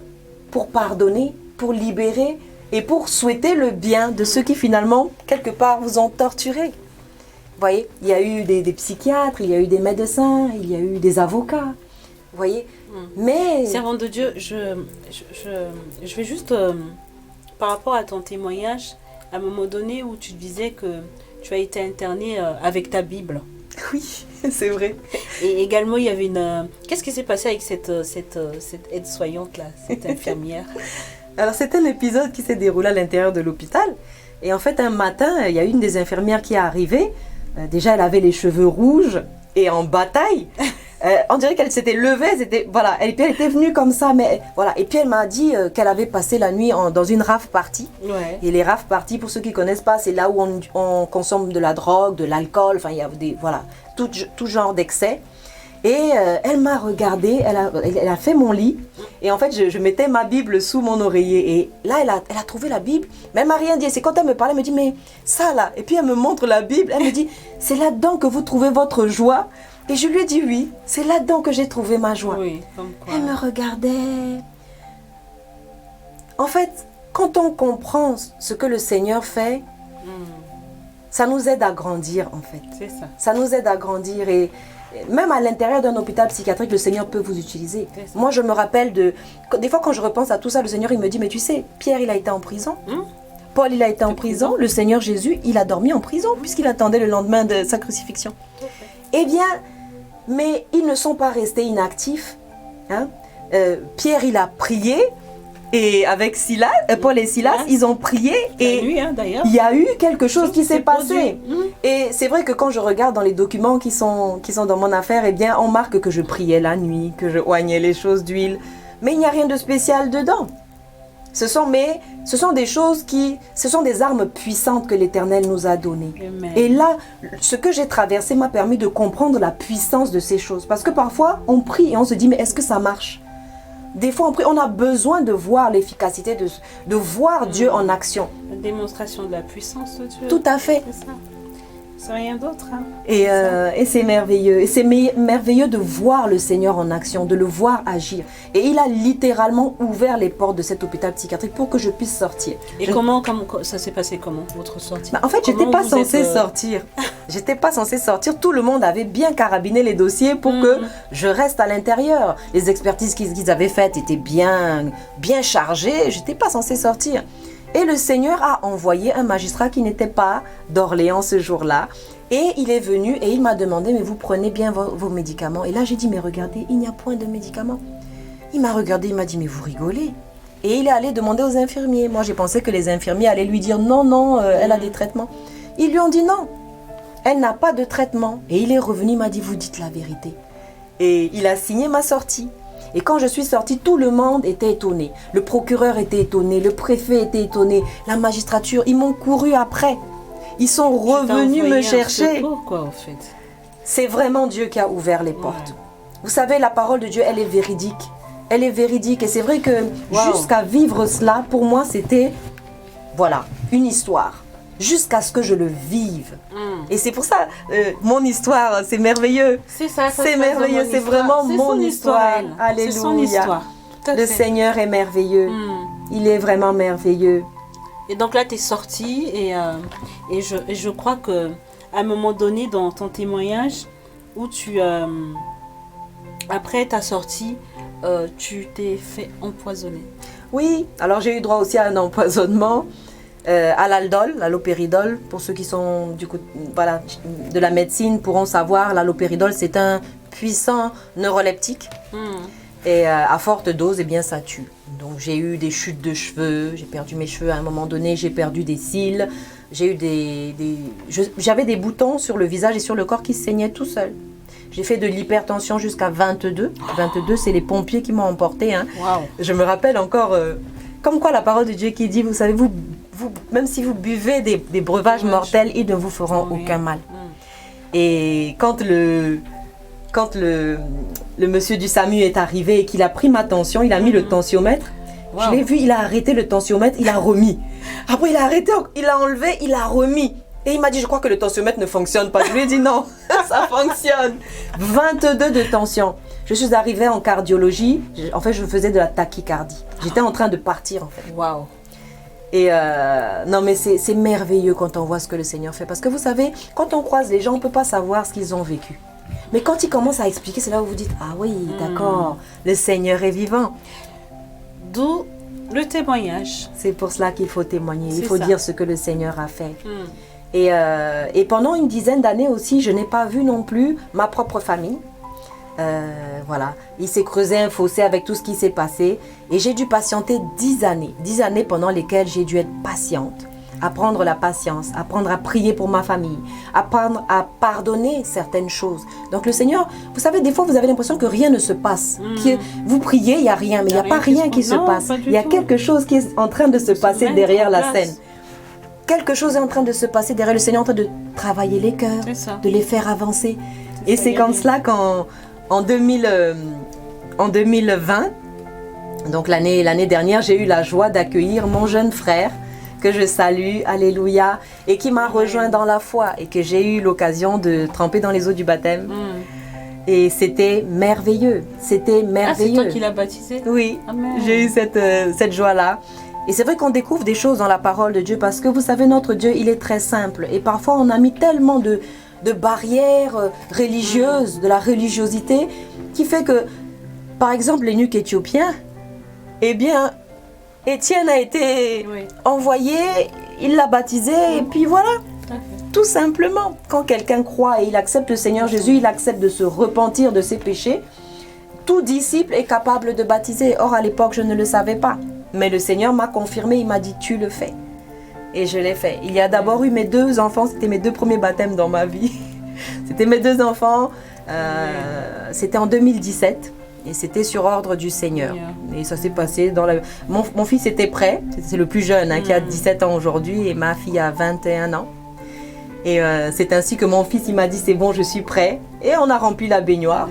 pour pardonner, pour libérer et pour souhaiter le bien de ceux qui finalement, quelque part, vous ont torturé. Vous voyez, il y a eu des psychiatres, il y a eu des médecins, il y a eu des avocats. Vous voyez, mais... Servante de Dieu, je vais juste, par rapport à ton témoignage, à un moment donné où tu disais que tu as été internée avec ta Bible. Oui, c'est vrai. Et également, il y avait une... Qu'est-ce qui s'est passé avec cette aide-soignante-là, cette infirmière? Alors, c'est un épisode qui s'est déroulé à l'intérieur de l'hôpital. Et en fait, un matin, il y a une des infirmières qui est arrivée. Déjà, elle avait les cheveux rouges et en bataille. On dirait qu'elle s'était levée, voilà, elle était venue comme ça, mais voilà. Et puis elle m'a dit qu'elle avait passé la nuit dans une rave party. Ouais. Et les rave parties, pour ceux qui connaissent pas, c'est là où on consomme de la drogue, de l'alcool, enfin il y a voilà, tout genre d'excès. Et elle m'a regardée, elle a fait mon lit. Et en fait, je mettais ma Bible sous mon oreiller. Et là, elle a trouvé la Bible. Mais elle m'a rien dit. C'est quand elle me parlait, elle me dit, mais ça là. Et puis elle me montre la Bible. Elle me dit, c'est là-dedans que vous trouvez votre joie. Et je lui ai dit oui, c'est là-dedans que j'ai trouvé ma joie. Oui, comme quoi. Elle me regardait. En fait, quand on comprend ce que le Seigneur fait, ça nous aide à grandir en fait. C'est ça. Ça nous aide à grandir et même à l'intérieur d'un hôpital psychiatrique, le Seigneur peut vous utiliser. Moi, je me rappelle des fois quand je repense à tout ça, le Seigneur, il me dit, mais tu sais, Pierre, il a été en prison. Paul, il a été en prison. Le Seigneur Jésus, il a dormi en prison puisqu'il attendait le lendemain de sa crucifixion. Eh bien, mais ils ne sont pas restés inactifs. Hein. Pierre, il a prié. Et avec Paul et Silas, ils ont prié. Et nuit, hein, d'ailleurs. il y a eu quelque chose qui s'est s'est passé. produit. Et c'est vrai que quand je regarde dans les documents qui sont dans mon affaire, eh bien, on marque que je priais la nuit, que je oignais les choses d'huile. Mais il n'y a rien de spécial dedans. Ce sont des choses ce sont des armes puissantes que l'Éternel nous a données. Amen. Et là, ce que j'ai traversé m'a permis de comprendre la puissance de ces choses. Parce que parfois, on prie et on se dit, mais est-ce que ça marche? Des fois, on prie, on a besoin de voir l'efficacité, de voir Dieu en action. La démonstration de la puissance de Dieu. Tout à fait. C'est ça. C'est rien d'autre. Hein. Et c'est merveilleux. Et c'est merveilleux de voir le Seigneur en action, de le voir agir. Et il a littéralement ouvert les portes de cet hôpital psychiatrique pour que je puisse sortir. Et comment ça s'est passé comment, votre sortie? En fait, je n'étais Comment pas vous censée êtes, sortir. J'étais pas censée sortir. Tout le monde avait bien carabiné les dossiers pour que je reste à l'intérieur. Les expertises qu'ils avaient faites étaient bien chargées. J'étais pas censée sortir. Et le Seigneur a envoyé un magistrat qui n'était pas d'Orléans ce jour-là. Et il est venu et il m'a demandé, mais vous prenez bien vos médicaments? Et là, j'ai dit, mais regardez, il n'y a point de médicaments. Il m'a regardé, il m'a dit, mais vous rigolez? Et il est allé demander aux infirmiers. Moi, j'ai pensé que les infirmiers allaient lui dire, non, elle a des traitements. Ils lui ont dit non. Elle n'a pas de traitement. Et il est revenu, il m'a dit, vous dites la vérité. Et il a signé ma sortie. Et quand je suis sortie, tout le monde était étonné. Le procureur était étonné, le préfet était étonné, la magistrature, ils m'ont couru après. Ils sont revenus me chercher. Pourquoi, en fait? C'est vraiment Dieu qui a ouvert les portes. Vous savez, la parole de Dieu, elle est véridique. Elle est véridique. Et c'est vrai que jusqu'à vivre cela, pour moi, c'était, voilà, une histoire. Jusqu'à ce que je le vive. Et c'est pour ça, mon histoire, c'est merveilleux. C'est ça, c'est merveilleux, c'est vraiment mon histoire. Alléluia. C'est son histoire. Le Seigneur est merveilleux. Il est vraiment merveilleux. Et donc là, tu es sortie et je crois qu'à un moment donné, dans ton témoignage, où après ta sortie, tu t'es fait empoisonner. Oui, alors j'ai eu droit aussi à un empoisonnement. À l'aldol, l'allopéridol, pour ceux qui sont du coup, voilà, de la médecine pourront savoir, l'allopéridol c'est un puissant neuroleptique et à forte dose, eh bien ça tue. Donc j'ai eu des chutes de cheveux, j'ai perdu mes cheveux à un moment donné, j'ai perdu des cils, j'ai eu j'avais des boutons sur le visage et sur le corps qui saignaient tout seul. J'ai fait de l'hypertension jusqu'à 22. 22, c'est les pompiers qui m'ont emporté. Hein. Wow. Je me rappelle encore, comme quoi la parole de Dieu qui dit, vous savez, vous, même si vous buvez des breuvages mortels, ils ne vous feront aucun mal. Et quand le monsieur du SAMU est arrivé et qu'il a pris ma tension, il a mis le tensiomètre. Wow. Je l'ai vu, il a arrêté le tensiomètre, il a remis. Après, il a arrêté, il a enlevé, il a remis. Et il m'a dit, je crois que le tensiomètre ne fonctionne pas. Je lui ai dit, non, ça fonctionne. 22 de tension. Je suis arrivée en cardiologie. En fait, je faisais de la tachycardie. J'étais en train de partir, en fait. Waouh. Et non, mais c'est merveilleux quand on voit ce que le Seigneur fait. Parce que vous savez, quand on croise les gens, on ne peut pas savoir ce qu'ils ont vécu. Mais quand ils commencent à expliquer, c'est là où vous dites, ah oui, d'accord, le Seigneur est vivant. D'où le témoignage. C'est pour cela qu'il faut témoigner. Il faut dire ce que le Seigneur a fait. Et pendant une dizaine d'années aussi, je n'ai pas vu non plus ma propre famille. Voilà, il s'est creusé un fossé avec tout ce qui s'est passé et j'ai dû patienter 10 années pendant lesquelles j'ai dû être patiente, apprendre la patience, apprendre à prier pour ma famille, apprendre à pardonner certaines choses. Donc le Seigneur, vous savez, des fois vous avez l'impression que rien ne se passe, que vous priez, il n'y a rien, mais il n'y a pas rien qui se passe. Il y a quelque chose qui est en train de se passer derrière la scène. Quelque chose est en train de se passer derrière. Le Seigneur est en train de travailler les cœurs, de les faire avancer. Et c'est comme cela qu'en 2020, donc l'année dernière, j'ai eu la joie d'accueillir mon jeune frère que je salue, alléluia, et qui m'a rejoint dans la foi et que j'ai eu l'occasion de tremper dans les eaux du baptême. Et c'était merveilleux, c'était merveilleux. Ah, c'est toi qui l'as baptisé? Oui, j'ai eu cette joie-là. Et c'est vrai qu'on découvre des choses dans la parole de Dieu parce que vous savez, notre Dieu, il est très simple. Et parfois, on a mis tellement de barrières religieuses, de la religiosité, qui fait que, par exemple, l'eunuque éthiopien, eh bien, Étienne a été envoyé, il l'a baptisé, et puis voilà. Tout simplement, quand quelqu'un croit et il accepte le Seigneur Jésus, il accepte de se repentir de ses péchés, tout disciple est capable de baptiser. Or, à l'époque, je ne le savais pas. Mais le Seigneur m'a confirmé, il m'a dit, tu le fais. Et je l'ai fait. Il y a d'abord eu mes 2 enfants, c'était mes 2 premiers baptêmes dans ma vie. C'était mes 2 enfants, c'était en 2017 et c'était sur ordre du Seigneur. Et ça s'est passé dans mon fils était prêt, c'est le plus jeune qui a 17 ans aujourd'hui et ma fille a 21 ans. Et c'est ainsi que mon fils il m'a dit c'est bon, je suis prêt. Et on a rempli la baignoire.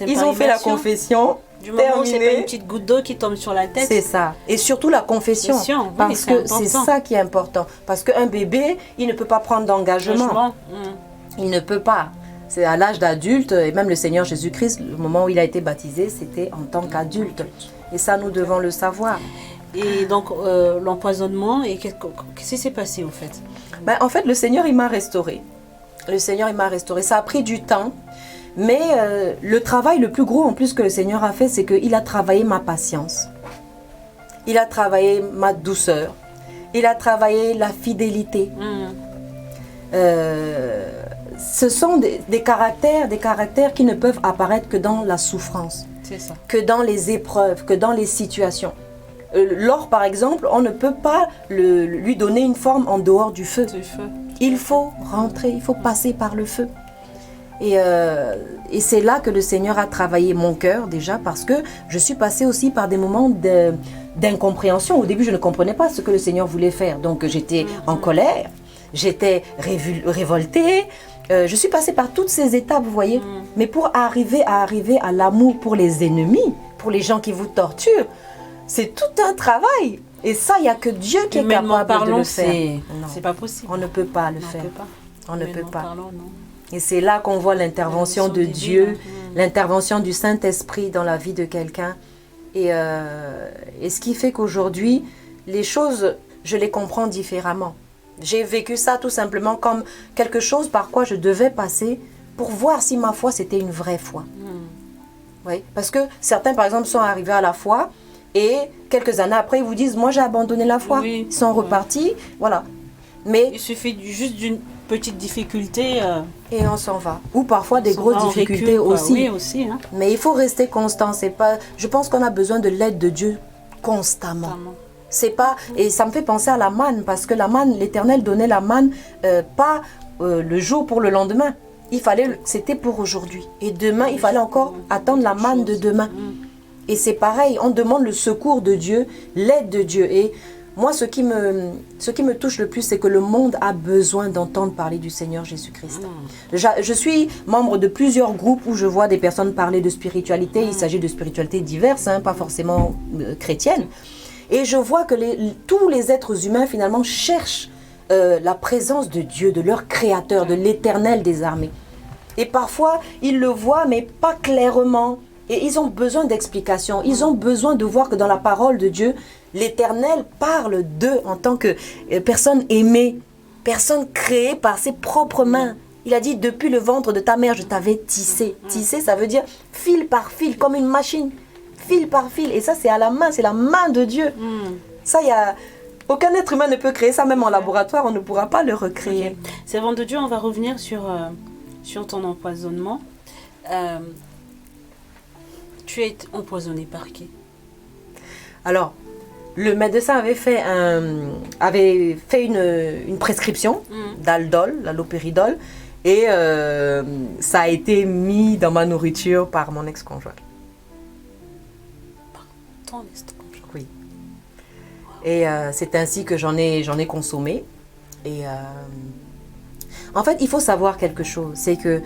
Ils ont fait la confession. Du moment où c'est pas une petite goutte d'eau qui tombe sur la tête. C'est ça. Et surtout la confession. Parce que c'est ça qui est important. Parce qu'un bébé, il ne peut pas prendre d'engagement. Il ne peut pas. C'est à l'âge d'adulte. Et même le Seigneur Jésus-Christ, le moment où il a été baptisé, c'était en tant qu'adulte. Et ça, nous devons le savoir. Et donc, l'empoisonnement, et qu'est-ce qui s'est passé au fait? Ben, en fait, le Seigneur, il m'a restauré. Le Seigneur, il m'a restauré. Ça a pris du temps. Mais le travail le plus gros en plus que le Seigneur a fait, c'est qu'il a travaillé ma patience. Il a travaillé ma douceur. Il a travaillé la fidélité. Ce sont des caractères qui ne peuvent apparaître que dans la souffrance. C'est ça. Que dans les épreuves, que dans les situations. L'or, par exemple, on ne peut pas lui donner une forme en dehors du feu. Il faut rentrer, il faut passer par le feu. Et c'est là que le Seigneur a travaillé mon cœur déjà, parce que je suis passée aussi par des moments d'incompréhension. Au début, je ne comprenais pas ce que le Seigneur voulait faire. Donc j'étais en colère, j'étais révoltée. Je suis passée par toutes ces étapes, vous voyez. Mais pour arriver à l'amour pour les ennemis, pour les gens qui vous torturent, c'est tout un travail. Et ça, il n'y a que Dieu qui est capable de le faire. C'est pas possible. On ne peut pas le faire. On ne peut pas. Parlant, non. Et c'est là qu'on voit l'intervention de Dieu, l'intervention du Saint-Esprit dans la vie de quelqu'un. Et ce qui fait qu'aujourd'hui, les choses, je les comprends différemment. J'ai vécu ça tout simplement comme quelque chose par quoi je devais passer pour voir si ma foi, c'était une vraie foi. Oui, parce que certains, par exemple, sont arrivés à la foi et quelques années après, ils vous disent, moi j'ai abandonné la foi. Oui, ils sont repartis, voilà. Mais il suffit juste d'une petite difficulté. Et on s'en va. Ou parfois des grosses difficultés aussi. Oui, aussi. Hein. Mais il faut rester constant. C'est pas. Je pense qu'on a besoin de l'aide de Dieu constamment. C'est pas. Et ça me fait penser à la manne, parce que la manne, l'Éternel donnait la manne pas le jour pour le lendemain. C'était pour aujourd'hui. Et demain, il fallait encore attendre la manne de demain. Et c'est pareil. On demande le secours de Dieu, l'aide de Dieu. Et moi, ce qui me touche le plus, c'est que le monde a besoin d'entendre parler du Seigneur Jésus-Christ. Je suis membre de plusieurs groupes où je vois des personnes parler de spiritualité. Il s'agit de spiritualités diverses, hein, pas forcément chrétiennes. Et je vois que tous les êtres humains, finalement, cherchent la présence de Dieu, de leur Créateur, de l'Éternel des armées. Et parfois, ils le voient, mais pas clairement. Et ils ont besoin d'explications. Ils ont besoin de voir que dans la parole de Dieu, l'Éternel parle d'eux en tant que personne aimée, personne créée par ses propres mains. Il a dit, depuis le ventre de ta mère, je t'avais tissé. Tissé, ça veut dire fil par fil, comme une machine. Fil par fil. Et ça, c'est à la main, c'est la main de Dieu. Ça, aucun être humain ne peut créer ça, même en laboratoire, on ne pourra pas le recréer. Okay. Servant de Dieu, on va revenir sur ton empoisonnement. Tu es empoisonné par qui? Alors, le médecin avait fait une prescription d'Aldol, l'allopéridol, et ça a été mis dans ma nourriture par mon ex-conjoint. Par ton ex-conjoint? Oui. Wow. Et c'est ainsi que j'en ai consommé. Et en fait, il faut savoir quelque chose, c'est que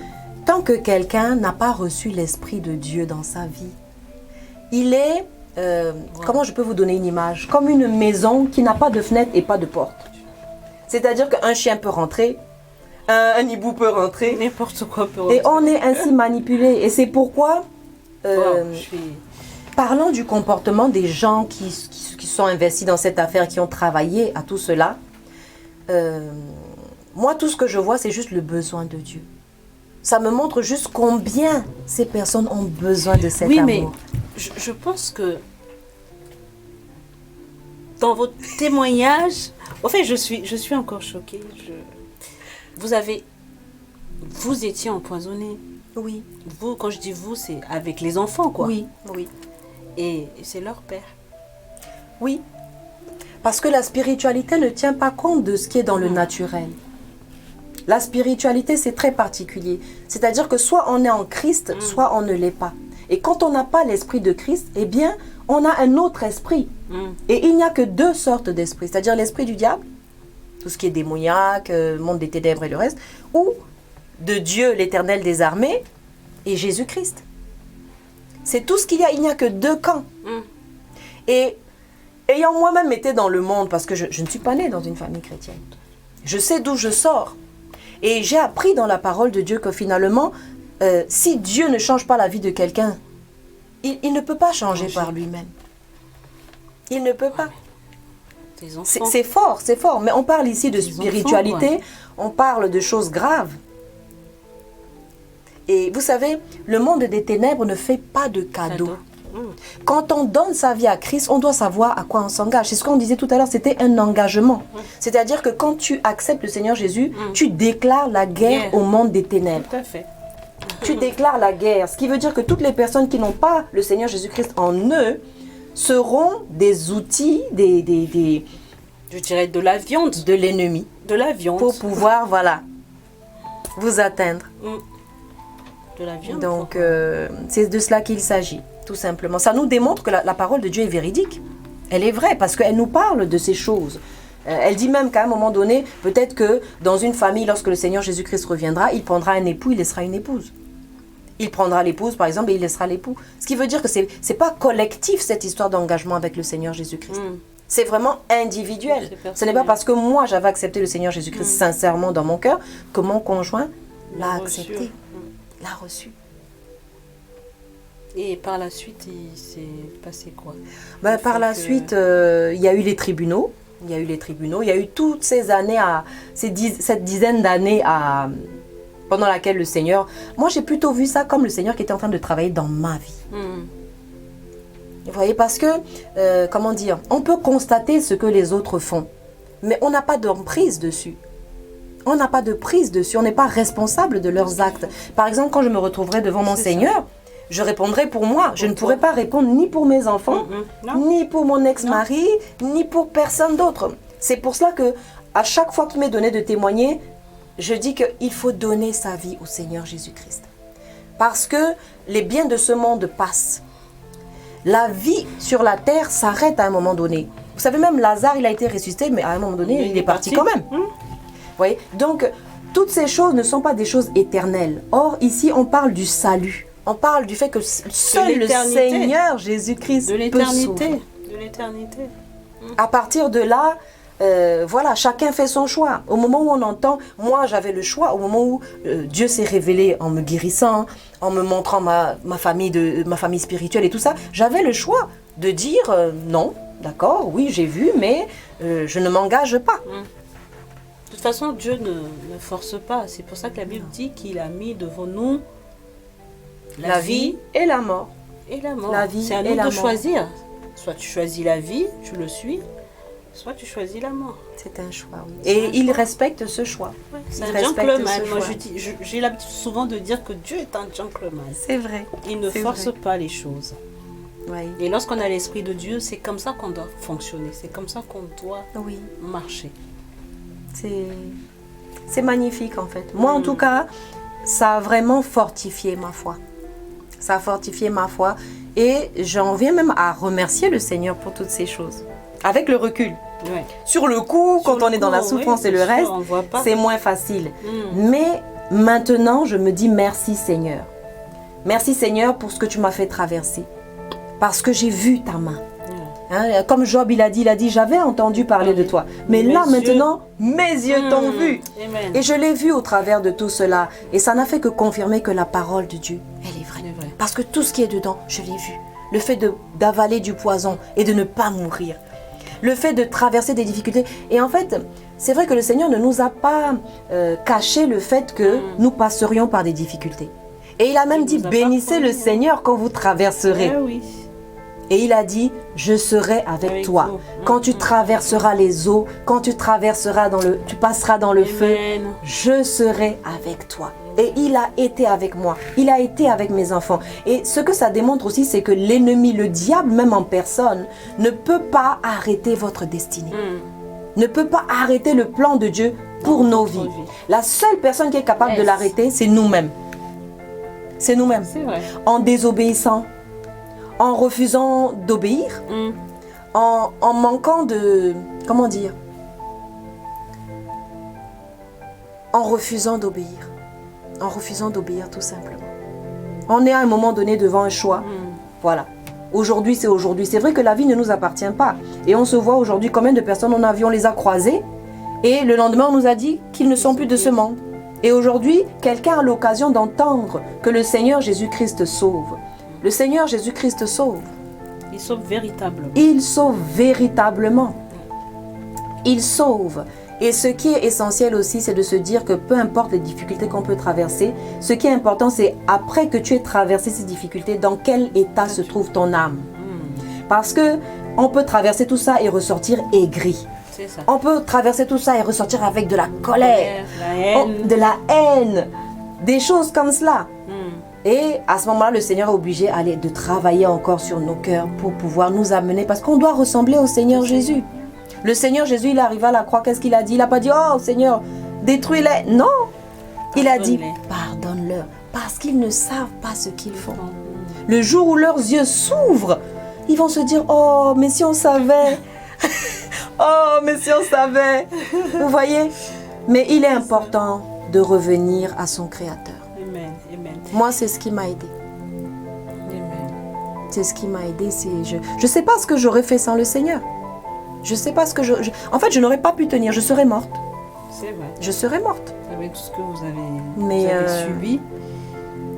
tant que quelqu'un n'a pas reçu l'Esprit de Dieu dans sa vie, il est, comment je peux vous donner une image? Comme une maison qui n'a pas de fenêtre et pas de porte. C'est-à-dire qu'un chien peut rentrer, un hibou peut rentrer. N'importe quoi peut rentrer. Et on est ainsi manipulé. Et c'est pourquoi, parlant du comportement des gens qui sont investis dans cette affaire, qui ont travaillé à tout cela, moi, tout ce que je vois, c'est juste le besoin de Dieu. Ça me montre juste combien ces personnes ont besoin de cet amour. Oui, mais je pense que dans votre témoignage, en fait, je suis encore choquée. Vous étiez empoisonné. Oui. Vous, quand je dis vous, c'est avec les enfants, quoi. Oui. Et c'est leur père. Oui. Parce que la spiritualité ne tient pas compte de ce qui est dans le naturel. La spiritualité, c'est très particulier. C'est-à-dire que soit on est en Christ, soit on ne l'est pas. Et quand on n'a pas l'esprit de Christ, eh bien, on a un autre esprit. Et il n'y a que deux sortes d'esprits. C'est-à-dire l'esprit du diable, tout ce qui est démoniaque, monde des ténèbres et le reste, ou de Dieu, l'Éternel des armées, et Jésus-Christ. C'est tout ce qu'il y a. Il n'y a que deux camps. Et ayant moi-même été dans le monde, parce que je ne suis pas née dans une famille chrétienne, je sais d'où je sors. Et j'ai appris dans la parole de Dieu que finalement, si Dieu ne change pas la vie de quelqu'un, il ne peut pas changer par lui-même. Il ne peut pas. Tes enfants. C'est fort, c'est fort. Mais on parle ici de Des spiritualité, enfants, on parle de choses graves. Et vous savez, le monde des ténèbres ne fait pas de cadeaux. Quand on donne sa vie à Christ, on doit savoir à quoi on s'engage. C'est ce qu'on disait tout à l'heure, c'était un engagement. C'est-à-dire que quand tu acceptes le Seigneur Jésus, tu déclares la guerre au monde des ténèbres. Tout à fait. Tu déclares la guerre. Ce qui veut dire que toutes les personnes qui n'ont pas le Seigneur Jésus-Christ en eux seront des outils, Je dirais de la viande. de l'ennemi De la viande. pour pouvoir, voilà, vous atteindre. De la viande. Donc, c'est de cela qu'il s'agit, tout simplement. Ça nous démontre que la parole de Dieu est véridique. Elle est vraie parce qu'elle nous parle de ces choses. Elle dit même qu'à un moment donné, peut-être que dans une famille, lorsque le Seigneur Jésus-Christ reviendra, il prendra un époux, il laissera une épouse. Il prendra l'épouse, par exemple, et il laissera l'époux. Ce qui veut dire que c'est pas collectif, cette histoire d'engagement avec le Seigneur Jésus-Christ. C'est vraiment individuel. Ce n'est pas parce que moi, j'avais accepté le Seigneur Jésus-Christ sincèrement dans mon cœur que mon conjoint l'a accepté, l'a reçu. Et par la suite, il s'est passé quoi? Par la suite, il y a eu les tribunaux. Il y a eu les tribunaux. Il y a eu toutes ces années, cette dizaine d'années pendant laquelle le Seigneur... Moi, j'ai plutôt vu ça comme le Seigneur qui était en train de travailler dans ma vie. Vous voyez, parce que, comment dire, on peut constater ce que les autres font, mais on n'a pas d'emprise dessus. On n'a pas de prise dessus. On n'est pas responsable de leurs actes. Par exemple, quand je me retrouverai devant mon Seigneur, je répondrai pour moi. Je ne pourrai pas répondre ni pour mes enfants, ni pour mon ex-mari, ni pour personne d'autre. C'est pour cela que à chaque fois qu'il m'est donné de témoigner, je dis qu'il faut donner sa vie au Seigneur Jésus-Christ. Parce que les biens de ce monde passent. La vie sur la terre s'arrête à un moment donné. Vous savez, même Lazare, il a été ressuscité, mais à un moment donné, il est parti quand même. Vous voyez? Donc, toutes ces choses ne sont pas des choses éternelles. Or, ici, on parle du salut. On parle du fait que seul le Seigneur Jésus-Christ peut sauver. De l'éternité. À partir de là, voilà, chacun fait son choix. Au moment où on entend, moi j'avais le choix, au moment où Dieu s'est révélé en me guérissant, en me montrant ma famille spirituelle et tout ça, j'avais le choix de dire non, d'accord, oui j'ai vu, mais je ne m'engage pas. De toute façon, Dieu ne force pas. C'est pour ça que la Bible dit qu'il a mis devant nous la vie et la mort. Et la mort. La vie c'est à et nous la de mort. choisir. Soit tu choisis la vie, tu le suis, soit tu choisis la mort. C'est un choix, oui. Et il respecte ce choix. Ouais, c'est Il un respecte gentleman. ce Moi, choix. j'ai l'habitude souvent de dire que Dieu est un gentleman. C'est vrai. Il ne C'est force vrai. pas les choses. Oui. Et lorsqu'on a l'Esprit de Dieu, c'est comme ça qu'on doit fonctionner. C'est comme ça qu'on doit Oui. marcher. C'est magnifique en fait. Moi en tout cas, ça a vraiment fortifié ma foi. Ça a fortifié ma foi et j'en viens même à remercier le Seigneur pour toutes ces choses. Avec le recul. Ouais. Sur le coup, quand on est dans la souffrance et le reste, on voit pas. c'est moins facile. Mais maintenant, je me dis merci Seigneur. Merci Seigneur pour ce que tu m'as fait traverser. Parce que j'ai vu ta main. Hein, comme Job, il a dit, j'avais entendu parler de toi. Mais Mes là, yeux- maintenant, mes yeux t'ont vu. Amen. Et je l'ai vu au travers de tout cela. Et ça n'a fait que confirmer que la parole de Dieu, elle est vraie. C'est vrai. Parce que tout ce qui est dedans, je l'ai vu. Le fait d'avaler du poison et de ne pas mourir. Le fait de traverser des difficultés. Et en fait, c'est vrai que le Seigneur ne nous a pas caché le fait que nous passerions par des difficultés. Et il a même Il dit, nous a pas bénissez le promis, hein. Seigneur quand vous traverserez. Eh oui. Et il a dit, je serai avec Avec toi. vous. Quand tu traverseras les eaux, quand tu traverseras tu passeras dans le feu, Amen. je serai avec toi. Et il a été avec moi. Il a été avec mes enfants. Et ce que ça démontre aussi, c'est que l'ennemi, le diable même en personne, ne peut pas arrêter votre destinée. Ne peut pas arrêter le plan de Dieu pour nos vies. vie. La seule personne qui est capable de Yes. l'arrêter, c'est nous-mêmes. C'est nous-mêmes. C'est vrai. En désobéissant, en refusant d'obéir, en manquant de... Comment dire? En refusant d'obéir. En refusant d'obéir tout simplement. On est à un moment donné devant un choix. Voilà. Aujourd'hui, c'est aujourd'hui. C'est vrai que la vie ne nous appartient pas. Et on se voit aujourd'hui combien de personnes en avion les a croisées. Et le lendemain, on nous a dit qu'ils ne sont plus de ce monde. Et aujourd'hui, quelqu'un a l'occasion d'entendre que le Seigneur Jésus-Christ sauve. Le Seigneur Jésus-Christ sauve. Il sauve véritablement. Il sauve véritablement. Il sauve. Et ce qui est essentiel aussi, c'est de se dire que peu importe les difficultés qu'on peut traverser, ce qui est important, c'est après que tu aies traversé ces difficultés, dans quel état se trouve ton âme. Parce que on peut traverser tout ça et ressortir aigri. C'est ça. On peut traverser tout ça et ressortir avec de la colère, La haine. de la haine, des choses comme cela. Et à ce moment-là, le Seigneur est obligé de travailler encore sur nos cœurs pour pouvoir nous amener, parce qu'on doit ressembler au Seigneur Jésus. Le Seigneur Jésus, il est arrivé à la croix, qu'est-ce qu'il a dit? Il n'a pas dit, oh Seigneur, détruis-les. Non, il a dit, pardonne-leur, parce qu'ils ne savent pas ce qu'ils font. Le jour où leurs yeux s'ouvrent, ils vont se dire, oh, mais si on savait. Oh, mais si on savait. Vous voyez? Mais il est important de revenir à son Créateur. Amen. Amen. Moi, c'est ce qui m'a aidé. Amen. C'est ce qui m'a aidé. Je ne sais pas ce que j'aurais fait sans le Seigneur. Je ne sais pas ce que en fait, je n'aurais pas pu tenir. Je serais morte. C'est vrai. Je serais morte. Avec tout ce que vous avez, Mais, vous avez subi.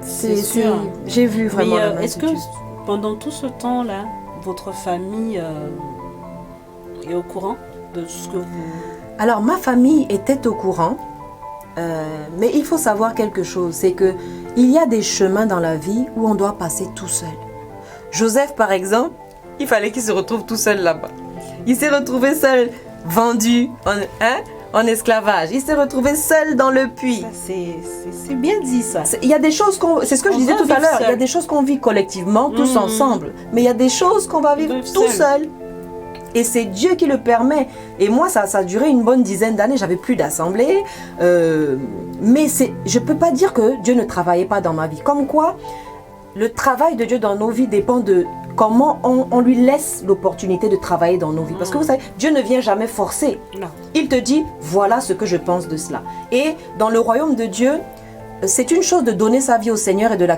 C'est sûr. J'ai vu vraiment la main est-ce de que Dieu. pendant tout ce temps-là, votre famille est au courant de ce que vous... Alors, ma famille était au courant. Mais il faut savoir quelque chose. C'est que il y a des chemins dans la vie où on doit passer tout seul. Joseph, par exemple, il fallait qu'il se retrouve tout seul là-bas. Il s'est retrouvé seul, vendu en esclavage. Il s'est retrouvé seul dans le puits. Ça, c'est bien dit, ça. Il y a des choses c'est ce que je disais tout à l'heure, il y a des choses qu'on vit collectivement, tous ensemble. Mais il y a des choses qu'on va vivre tout seul. Et c'est Dieu qui le permet. Et moi, ça a duré une bonne dizaine d'années. J'avais plus d'assemblée. Mais je ne peux pas dire que Dieu ne travaillait pas dans ma vie. Comme quoi, le travail de Dieu dans nos vies dépend de comment on lui laisse l'opportunité de travailler dans nos vies. Parce que vous savez, Dieu ne vient jamais forcer. Non. Il te dit, voilà ce que je pense de cela. Et dans le royaume de Dieu, c'est une chose de donner sa vie au Seigneur et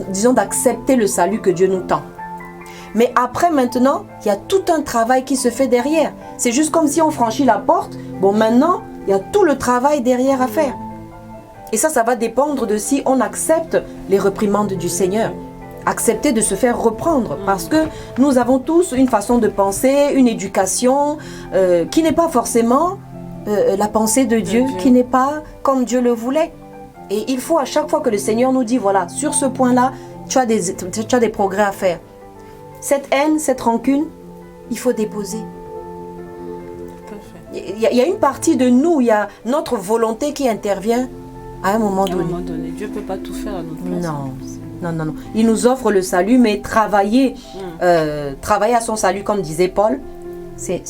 disons d'accepter le salut que Dieu nous tend. Mais après, maintenant, il y a tout un travail qui se fait derrière. C'est juste comme si on franchit la porte. Bon, maintenant, il y a tout le travail derrière à faire. Et ça va dépendre de si on accepte les réprimandes du Seigneur. Accepter de se faire reprendre. Parce que nous avons tous une façon de penser, une éducation qui n'est pas forcément la pensée de Dieu, qui n'est pas comme Dieu le voulait. Et il faut à chaque fois que le Seigneur nous dit, voilà, sur ce point-là, tu as des progrès à faire. Cette haine, cette rancune, il faut déposer. Il y a une partie de nous, il y a notre volonté qui intervient à un moment donné. Dieu ne peut pas tout faire à notre place. Non. Il nous offre le salut, mais travailler à son salut, comme disait Paul, c'est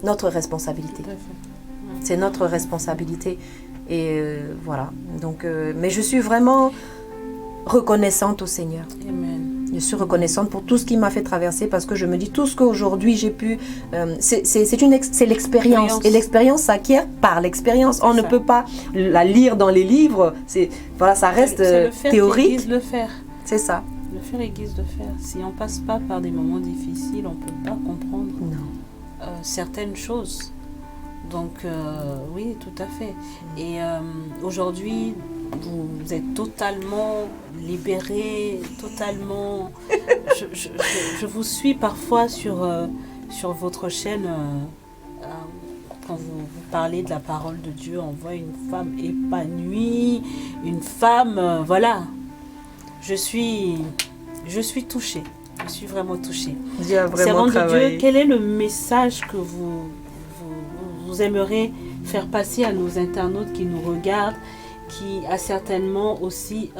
notre responsabilité. C'est notre responsabilité. Et voilà. Donc, mais je suis vraiment reconnaissante au Seigneur. Amen. Je suis reconnaissante pour tout ce qui m'a fait traverser, parce que je me dis tout ce qu'aujourd'hui j'ai pu, c'est l'expérience. Et l'expérience s'acquiert par l'expérience. On ne peut pas la lire dans les livres. Ça reste théorique. C'est le faire. C'est ça. Le faire aiguise le faire. Si on passe pas par des moments difficiles, on peut pas comprendre certaines choses. Donc oui, tout à fait. Et aujourd'hui, vous êtes totalement libéré, totalement... je vous suis parfois sur votre chaîne, quand vous parlez de la parole de Dieu, on voit une femme épanouie, une femme... voilà. Je suis touchée. Je suis vraiment touchée. Dieu a vraiment Servante de travaillé. Dieu, quel est le message que vous aimeriez faire passer à nos internautes qui nous regardent, qui a certainement aussi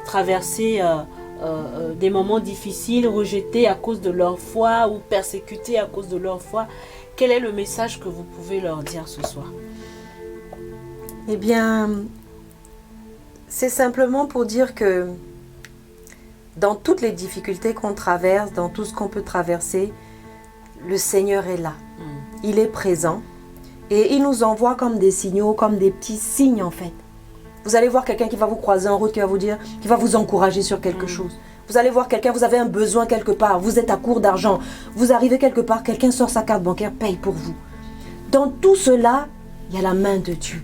traversé des moments difficiles, rejetés à cause de leur foi ou persécutés à cause de leur foi? Quel est le message que vous pouvez leur dire ce soir? Eh bien, c'est simplement pour dire que dans toutes les difficultés qu'on traverse, dans tout ce qu'on peut traverser, le Seigneur est là. Il est présent et il nous envoie comme des signaux, comme des petits signes en fait. Vous allez voir quelqu'un qui va vous croiser en route, qui va vous dire, qui va vous encourager sur quelque chose. Vous allez voir quelqu'un, vous avez un besoin quelque part, vous êtes à court d'argent, vous arrivez quelque part, quelqu'un sort sa carte bancaire, paye pour vous. Dans tout cela, il y a la main de Dieu.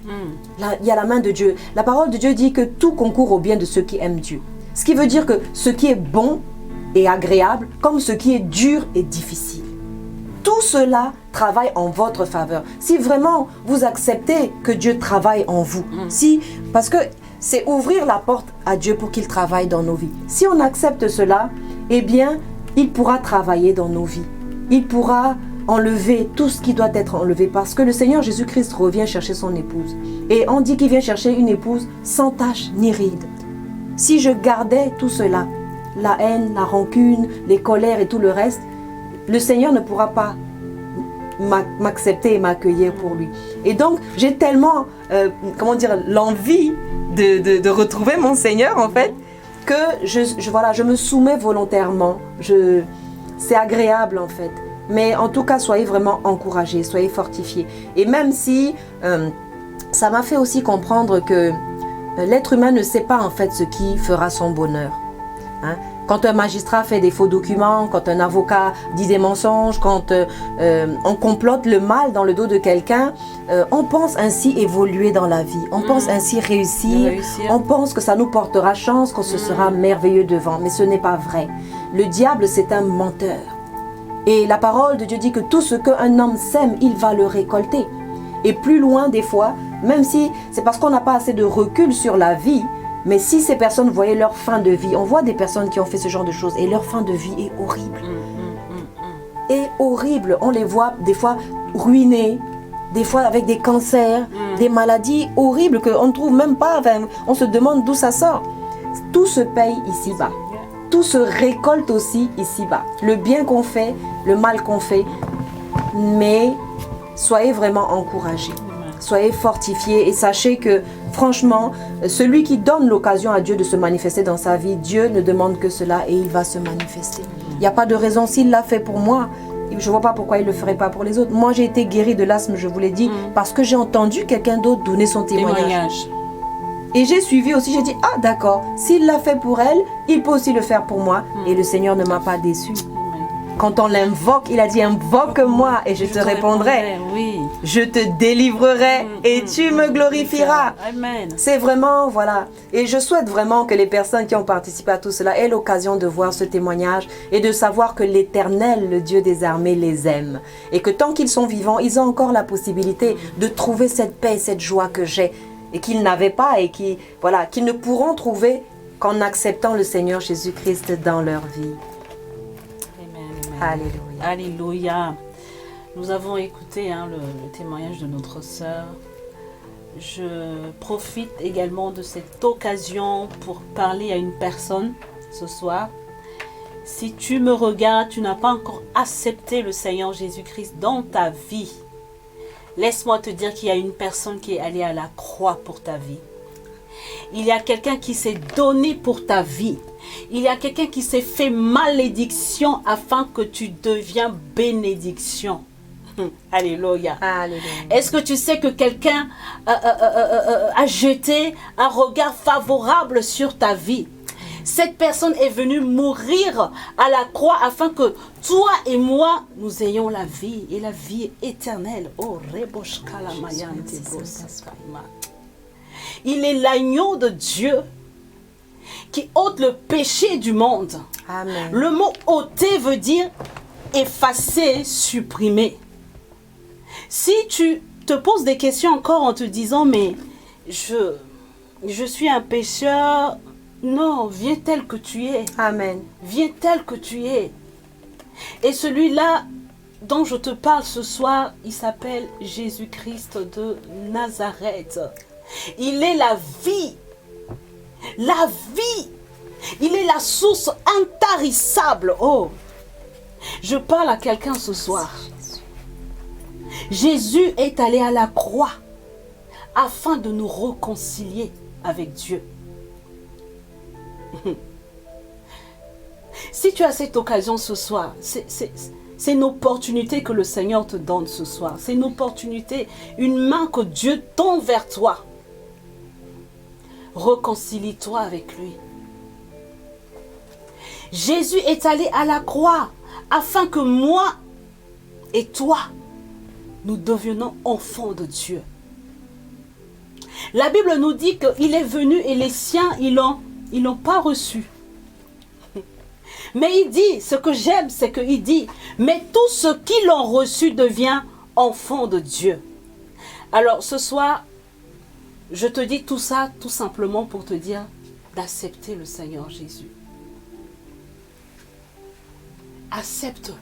Il y a la main de Dieu. La parole de Dieu dit que tout concourt au bien de ceux qui aiment Dieu. Ce qui veut dire que ce qui est bon et agréable comme ce qui est dur et difficile. Tout cela travaille en votre faveur. Si vraiment vous acceptez que Dieu travaille en vous, parce que c'est ouvrir la porte à Dieu pour qu'il travaille dans nos vies. Si on accepte cela, eh bien, il pourra travailler dans nos vies. Il pourra enlever tout ce qui doit être enlevé parce que le Seigneur Jésus-Christ revient chercher son épouse. Et on dit qu'il vient chercher une épouse sans tache ni ride. Si je gardais tout cela, la haine, la rancune, les colères et tout le reste, le Seigneur ne pourra pas m'accepter et m'accueillir pour lui. Et donc, j'ai tellement, l'envie de retrouver mon Seigneur, en fait, que je me soumets volontairement. C'est agréable, en fait. Mais en tout cas, soyez vraiment encouragés, soyez fortifiés. Et même si ça m'a fait aussi comprendre que l'être humain ne sait pas, en fait, ce qui fera son bonheur. Hein? Quand un magistrat fait des faux documents, quand un avocat dit des mensonges, quand on complote le mal dans le dos de quelqu'un, on pense ainsi évoluer dans la vie, on pense ainsi réussir, on pense que ça nous portera chance, que ce sera merveilleux devant, mais ce n'est pas vrai. Le diable, c'est un menteur. Et la parole de Dieu dit que tout ce qu'un homme sème, il va le récolter. Et plus loin des fois, même si c'est parce qu'on n'a pas assez de recul sur la vie, mais si ces personnes voyaient leur fin de vie, on voit des personnes qui ont fait ce genre de choses et leur fin de vie est horrible. Est horrible. On les voit des fois ruinés, des fois avec des cancers, des maladies horribles qu'on ne trouve même pas. Enfin, on se demande d'où ça sort. Tout se paye ici-bas. Tout se récolte aussi ici-bas. Le bien qu'on fait, le mal qu'on fait. Mais soyez vraiment encouragés. Soyez fortifiés et sachez que franchement, celui qui donne l'occasion à Dieu de se manifester dans sa vie, Dieu ne demande que cela et il va se manifester. Il n'y a pas de raison. S'il l'a fait pour moi, je ne vois pas pourquoi il ne le ferait pas pour les autres. Moi, j'ai été guérie de l'asthme, je vous l'ai dit, parce que j'ai entendu quelqu'un d'autre donner son témoignage. Et j'ai suivi aussi, j'ai dit, ah d'accord, s'il l'a fait pour elle, il peut aussi le faire pour moi. Et le Seigneur ne m'a pas déçu. Quand on l'invoque, il a dit, invoque-moi et je te répondrai. Oui. Je te délivrerai et tu me glorifieras. Amen. C'est vraiment, voilà. Et je souhaite vraiment que les personnes qui ont participé à tout cela aient l'occasion de voir ce témoignage et de savoir que l'Éternel, le Dieu des armées, les aime. Et que tant qu'ils sont vivants, ils ont encore la possibilité de trouver cette paix, cette joie que j'ai et qu'ils n'avaient pas et qu'ils ne pourront trouver qu'en acceptant le Seigneur Jésus-Christ dans leur vie. Alléluia. Alléluia. Nous avons écouté le témoignage de notre sœur. Je profite également de cette occasion pour parler à une personne ce soir. Si tu me regardes, tu n'as pas encore accepté le Seigneur Jésus-Christ dans ta vie. Laisse-moi te dire qu'il y a une personne qui est allée à la croix pour ta vie. Il y a quelqu'un qui s'est donné pour ta vie. Il y a quelqu'un qui s'est fait malédiction afin que tu deviens bénédiction. Alléluia. Alléluia. Est-ce que tu sais que quelqu'un a jeté un regard favorable sur ta vie? Cette personne est venue mourir à la croix afin que toi et moi, nous ayons la vie et la vie éternelle. Oh, il est l'agneau de Dieu qui ôte le péché du monde. Amen. Le mot ôter veut dire effacer, supprimer. Si tu te poses des questions encore en te disant, mais je suis un pécheur, non, viens tel que tu es. Amen. Viens tel que tu es. Et celui-là dont je te parle ce soir, il s'appelle Jésus-Christ de Nazareth. Il est la vie. La vie. Il est la source intarissable. Oh, je parle à quelqu'un ce soir. Jésus est allé à la croix afin de nous réconcilier avec Dieu. Si tu as cette occasion ce soir, c'est une opportunité que le Seigneur te donne ce soir. C'est une opportunité, une main que Dieu tend vers toi. Réconcilie-toi avec lui. Jésus est allé à la croix afin que moi et toi, nous devenons enfants de Dieu. La Bible nous dit qu'il est venu et les siens, ils l'ont pas reçu. Mais il dit, ce que j'aime, c'est qu'il dit, mais tous ceux qui l'ont reçu deviennent enfants de Dieu. Alors ce soir, je te dis tout ça tout simplement pour te dire d'accepter le Seigneur Jésus. Accepte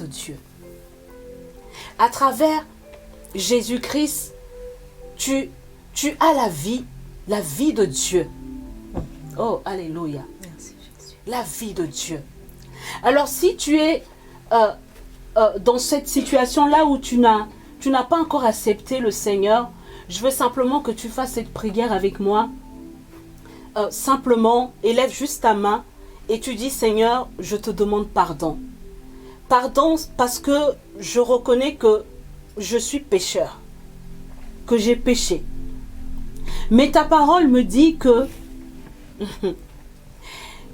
Dieu. À travers Jésus-Christ, tu as la vie de Dieu. Oh, alléluia. Merci Jésus. La vie de Dieu. Alors si tu es dans cette situation-là où tu n'as pas encore accepté le Seigneur, je veux simplement que tu fasses cette prière avec moi. Simplement, élève juste ta main et tu dis, Seigneur, je te demande pardon. Pardon parce que je reconnais que je suis pécheur, que j'ai péché. Mais ta parole me dit que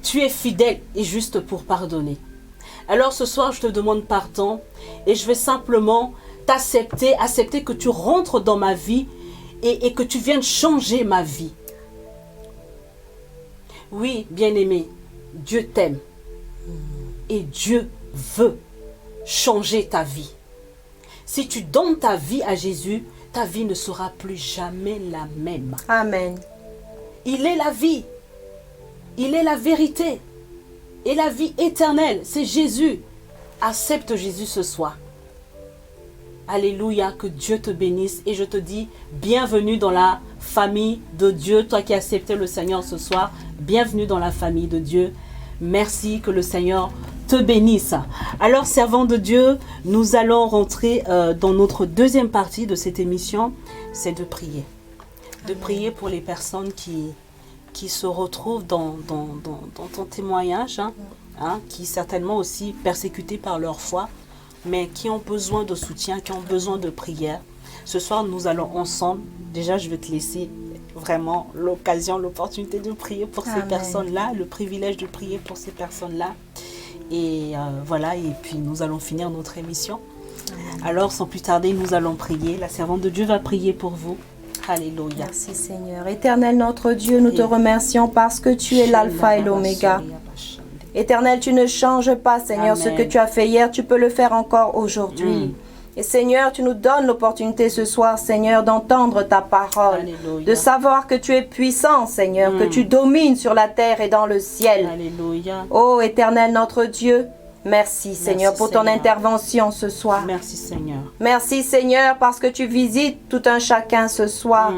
tu es fidèle et juste pour pardonner. Alors ce soir, je te demande pardon et je vais simplement accepter que tu rentres dans ma vie et que tu viennes changer ma vie. Oui, bien-aimé, Dieu t'aime et Dieu veut changer ta vie. Si tu donnes ta vie à Jésus, ta vie ne sera plus jamais la même. Amen. Il est la vie, il est la vérité et la vie éternelle, c'est Jésus. Accepte Jésus ce soir. Alléluia, que Dieu te bénisse et je te dis bienvenue dans la famille de Dieu. Toi qui as accepté le Seigneur ce soir, bienvenue dans la famille de Dieu. Merci, que le Seigneur te bénisse. Alors, servants de Dieu, nous allons rentrer dans notre deuxième partie de cette émission, c'est de prier. De prier pour les personnes qui se retrouvent dans ton témoignage, qui certainement aussi persécutés par leur foi, mais qui ont besoin de soutien, qui ont besoin de prière. Ce soir, nous allons ensemble, déjà je vais te laisser vraiment l'occasion, l'opportunité de prier pour ces personnes-là, le privilège de prier pour ces personnes-là. Et voilà, et puis nous allons finir notre émission. Alors, sans plus tarder, nous allons prier. La servante de Dieu va prier pour vous. Alléluia. Merci Seigneur. Éternel notre Dieu, nous te remercions parce que tu es l'alpha et l'oméga. Éternel, tu ne changes pas, Seigneur. Amen. Ce que tu as fait hier, tu peux le faire encore aujourd'hui. Et Seigneur, tu nous donnes l'opportunité ce soir, Seigneur, d'entendre ta parole, Alléluia. de savoir que tu es puissant, Seigneur, que tu domines sur la terre et dans le ciel. Alléluia. Ô Éternel notre Dieu, merci Seigneur pour ton Seigneur. intervention ce soir. Merci Seigneur. Merci Seigneur parce que tu visites tout un chacun ce soir.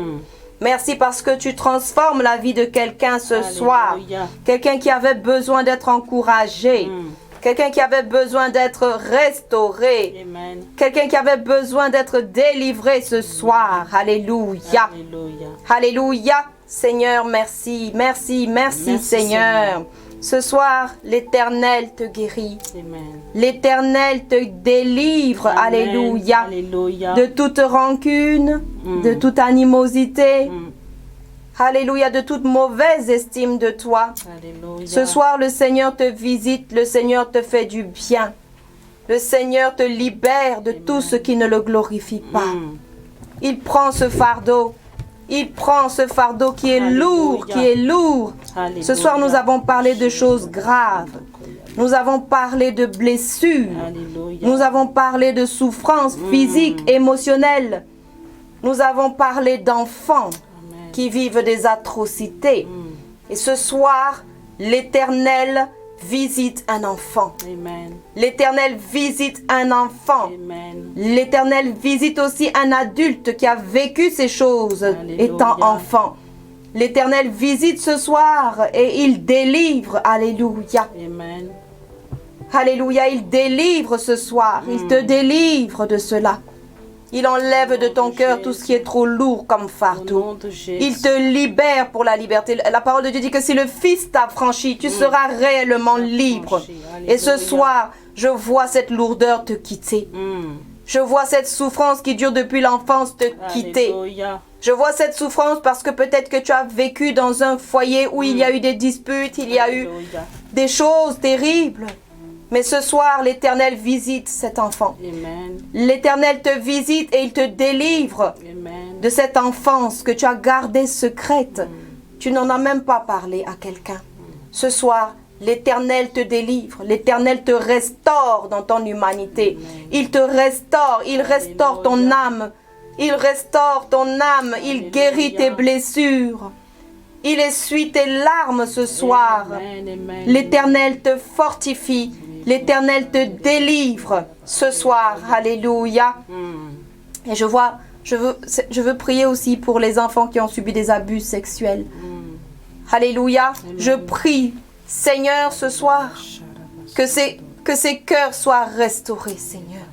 Merci parce que tu transformes la vie de quelqu'un ce soir. Alléluia. Quelqu'un qui avait besoin d'être encouragé. Quelqu'un qui avait besoin d'être restauré. Amen. Quelqu'un qui avait besoin d'être délivré ce soir. Alléluia. Alléluia. Alléluia. Seigneur, merci. Merci, merci, Merci, Seigneur. Seigneur. Ce soir, l'Éternel te guérit. Amen. L'Éternel te délivre. Amen. Alléluia. Alléluia. De toute rancune, de toute animosité. Alléluia, de toute mauvaise estime de toi. Alléluia. Ce soir, le Seigneur te visite, le Seigneur te fait du bien. Le Seigneur te libère de tout ce qui ne le glorifie pas. Il prend ce fardeau. Il prend ce fardeau qui est lourd, qui est lourd. Alléluia. Ce soir, nous avons parlé de choses graves. Nous avons parlé de blessures. Alléluia. Nous avons parlé de souffrances physiques, émotionnelles. Nous avons parlé d'enfants qui vivent des atrocités. Et ce soir, l'Éternel visite un enfant. Amen. L'Éternel visite un enfant. Amen. L'Éternel visite aussi un adulte qui a vécu ces choses Alléluia. étant enfant. L'Éternel visite ce soir et il délivre. Alléluia. Amen. Alléluia, il délivre ce soir. Il te délivre de cela. Il enlève de ton cœur tout ce qui est trop lourd comme Au fardeau. nom de Jésus. Il te libère pour la liberté. La parole de Dieu dit que si le Fils t'a franchi, tu seras réellement libre. Et ce soir, je vois cette lourdeur te quitter. Je vois cette souffrance qui dure depuis l'enfance te quitter. Alléluia. Je vois cette souffrance parce que peut-être que tu as vécu dans un foyer où il y a eu des disputes, il y a eu Alléluia. des choses terribles. Mais ce soir, l'Éternel visite cet enfant. Amen. L'Éternel te visite et il te délivre Amen. de cette enfance que tu as gardée secrète. Tu n'en as même pas parlé à quelqu'un. Ce soir, L'Éternel te délivre, l'Éternel te restaure dans ton humanité. Il te restaure, il restaure ton âme. Il restaure ton âme, il guérit tes blessures. Il essuie tes larmes ce soir. L'Éternel te fortifie, l'Éternel te délivre ce soir. Alléluia. Et je veux prier aussi pour les enfants qui ont subi des abus sexuels. Alléluia. Je prie, Seigneur, ce soir, que ces cœurs soient restaurés, Seigneur.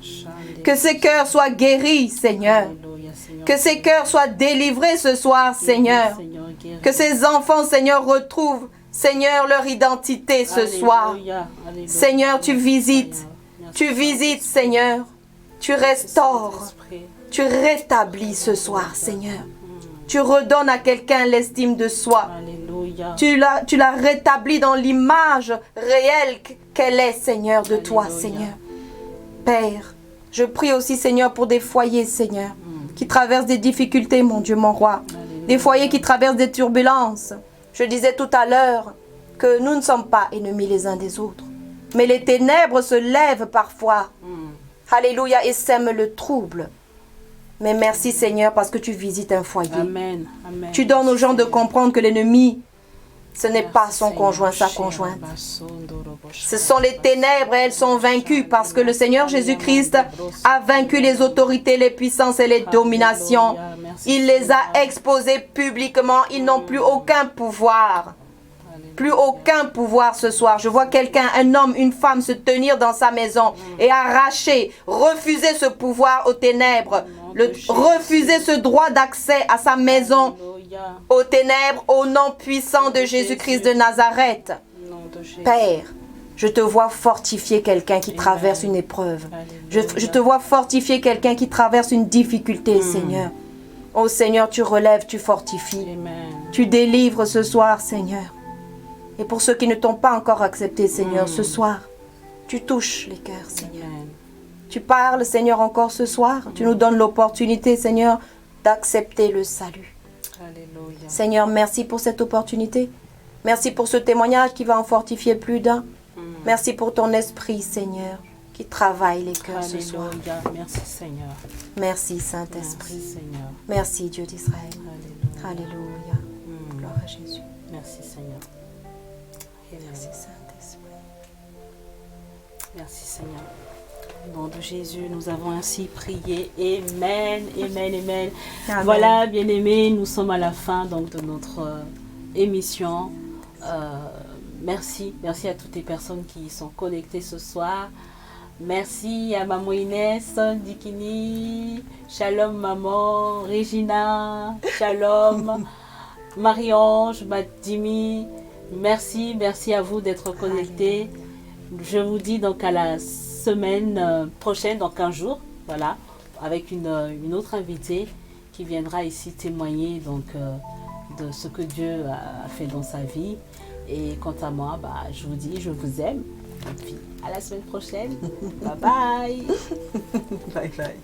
Que ces cœurs soient guéris, Seigneur. Que ces cœurs soient délivrés ce soir, Seigneur. Que ces enfants, Seigneur, retrouvent, Seigneur, leur identité ce soir. Seigneur, tu visites, Seigneur. Tu restaures, tu rétablis ce soir, Seigneur. Tu redonnes à quelqu'un l'estime de soi. Tu la rétablis dans l'image réelle qu'elle est, Seigneur, de toi, Seigneur. Père, je prie aussi, Seigneur, pour des foyers, Seigneur, qui traversent des difficultés, mon Dieu, mon roi. Des foyers qui traversent des turbulences. Je disais tout à l'heure que nous ne sommes pas ennemis les uns des autres. Mais les ténèbres se lèvent parfois. Alléluia, et sèment le trouble. Mais merci, Seigneur, parce que tu visites un foyer. Amen. Amen. Tu donnes aux gens de comprendre que l'ennemi, ce n'est pas son conjoint, sa conjointe. Ce sont les ténèbres et elles sont vaincues parce que le Seigneur Jésus-Christ a vaincu les autorités, les puissances et les dominations. Il les a exposées publiquement. Ils n'ont plus aucun pouvoir. Plus aucun pouvoir ce soir. Je vois quelqu'un, un homme, une femme se tenir dans sa maison et arracher, refuser ce pouvoir aux ténèbres. Refuser ce droit d'accès à sa maison aux ténèbres, au nom puissant de Jésus-Christ de Nazareth. Père, je te vois fortifier quelqu'un qui traverse une épreuve. Je te vois fortifier quelqu'un qui traverse une difficulté, Seigneur. Oh Seigneur, tu relèves, tu fortifies. Tu délivres ce soir, Seigneur. Et pour ceux qui ne t'ont pas encore accepté, Seigneur, ce soir, tu touches les cœurs, Seigneur. Tu parles, Seigneur, encore ce soir. Tu nous donnes l'opportunité, Seigneur, d'accepter le salut. Alléluia. Seigneur, merci pour cette opportunité. Merci pour ce témoignage qui va en fortifier plus d'un. Merci pour ton esprit, Seigneur, qui travaille les cœurs ce soir. Merci, Seigneur. Merci, Saint-Esprit. Merci, Seigneur. Merci, Dieu d'Israël. Alléluia. Alléluia. Gloire à Jésus. Merci, Seigneur. Merci, Saint-Esprit. Merci, Seigneur. Au nom de Jésus, nous avons ainsi prié. Amen, amen, amen. Amen. Voilà, bien-aimés, nous sommes à la fin donc, de notre émission. Merci à toutes les personnes qui sont connectées ce soir. Merci à Maman Inès, Dikini, Shalom Maman, Regina, Shalom, Marie-Ange, Madimi. Merci à vous d'être connectés. Je vous dis donc à la semaine prochaine, dans 15 jours, voilà, avec une autre invitée qui viendra ici témoigner donc, de ce que Dieu a fait dans sa vie. Et quant à moi, je vous dis, je vous aime. Et puis, à la semaine prochaine. Bye bye. Bye bye.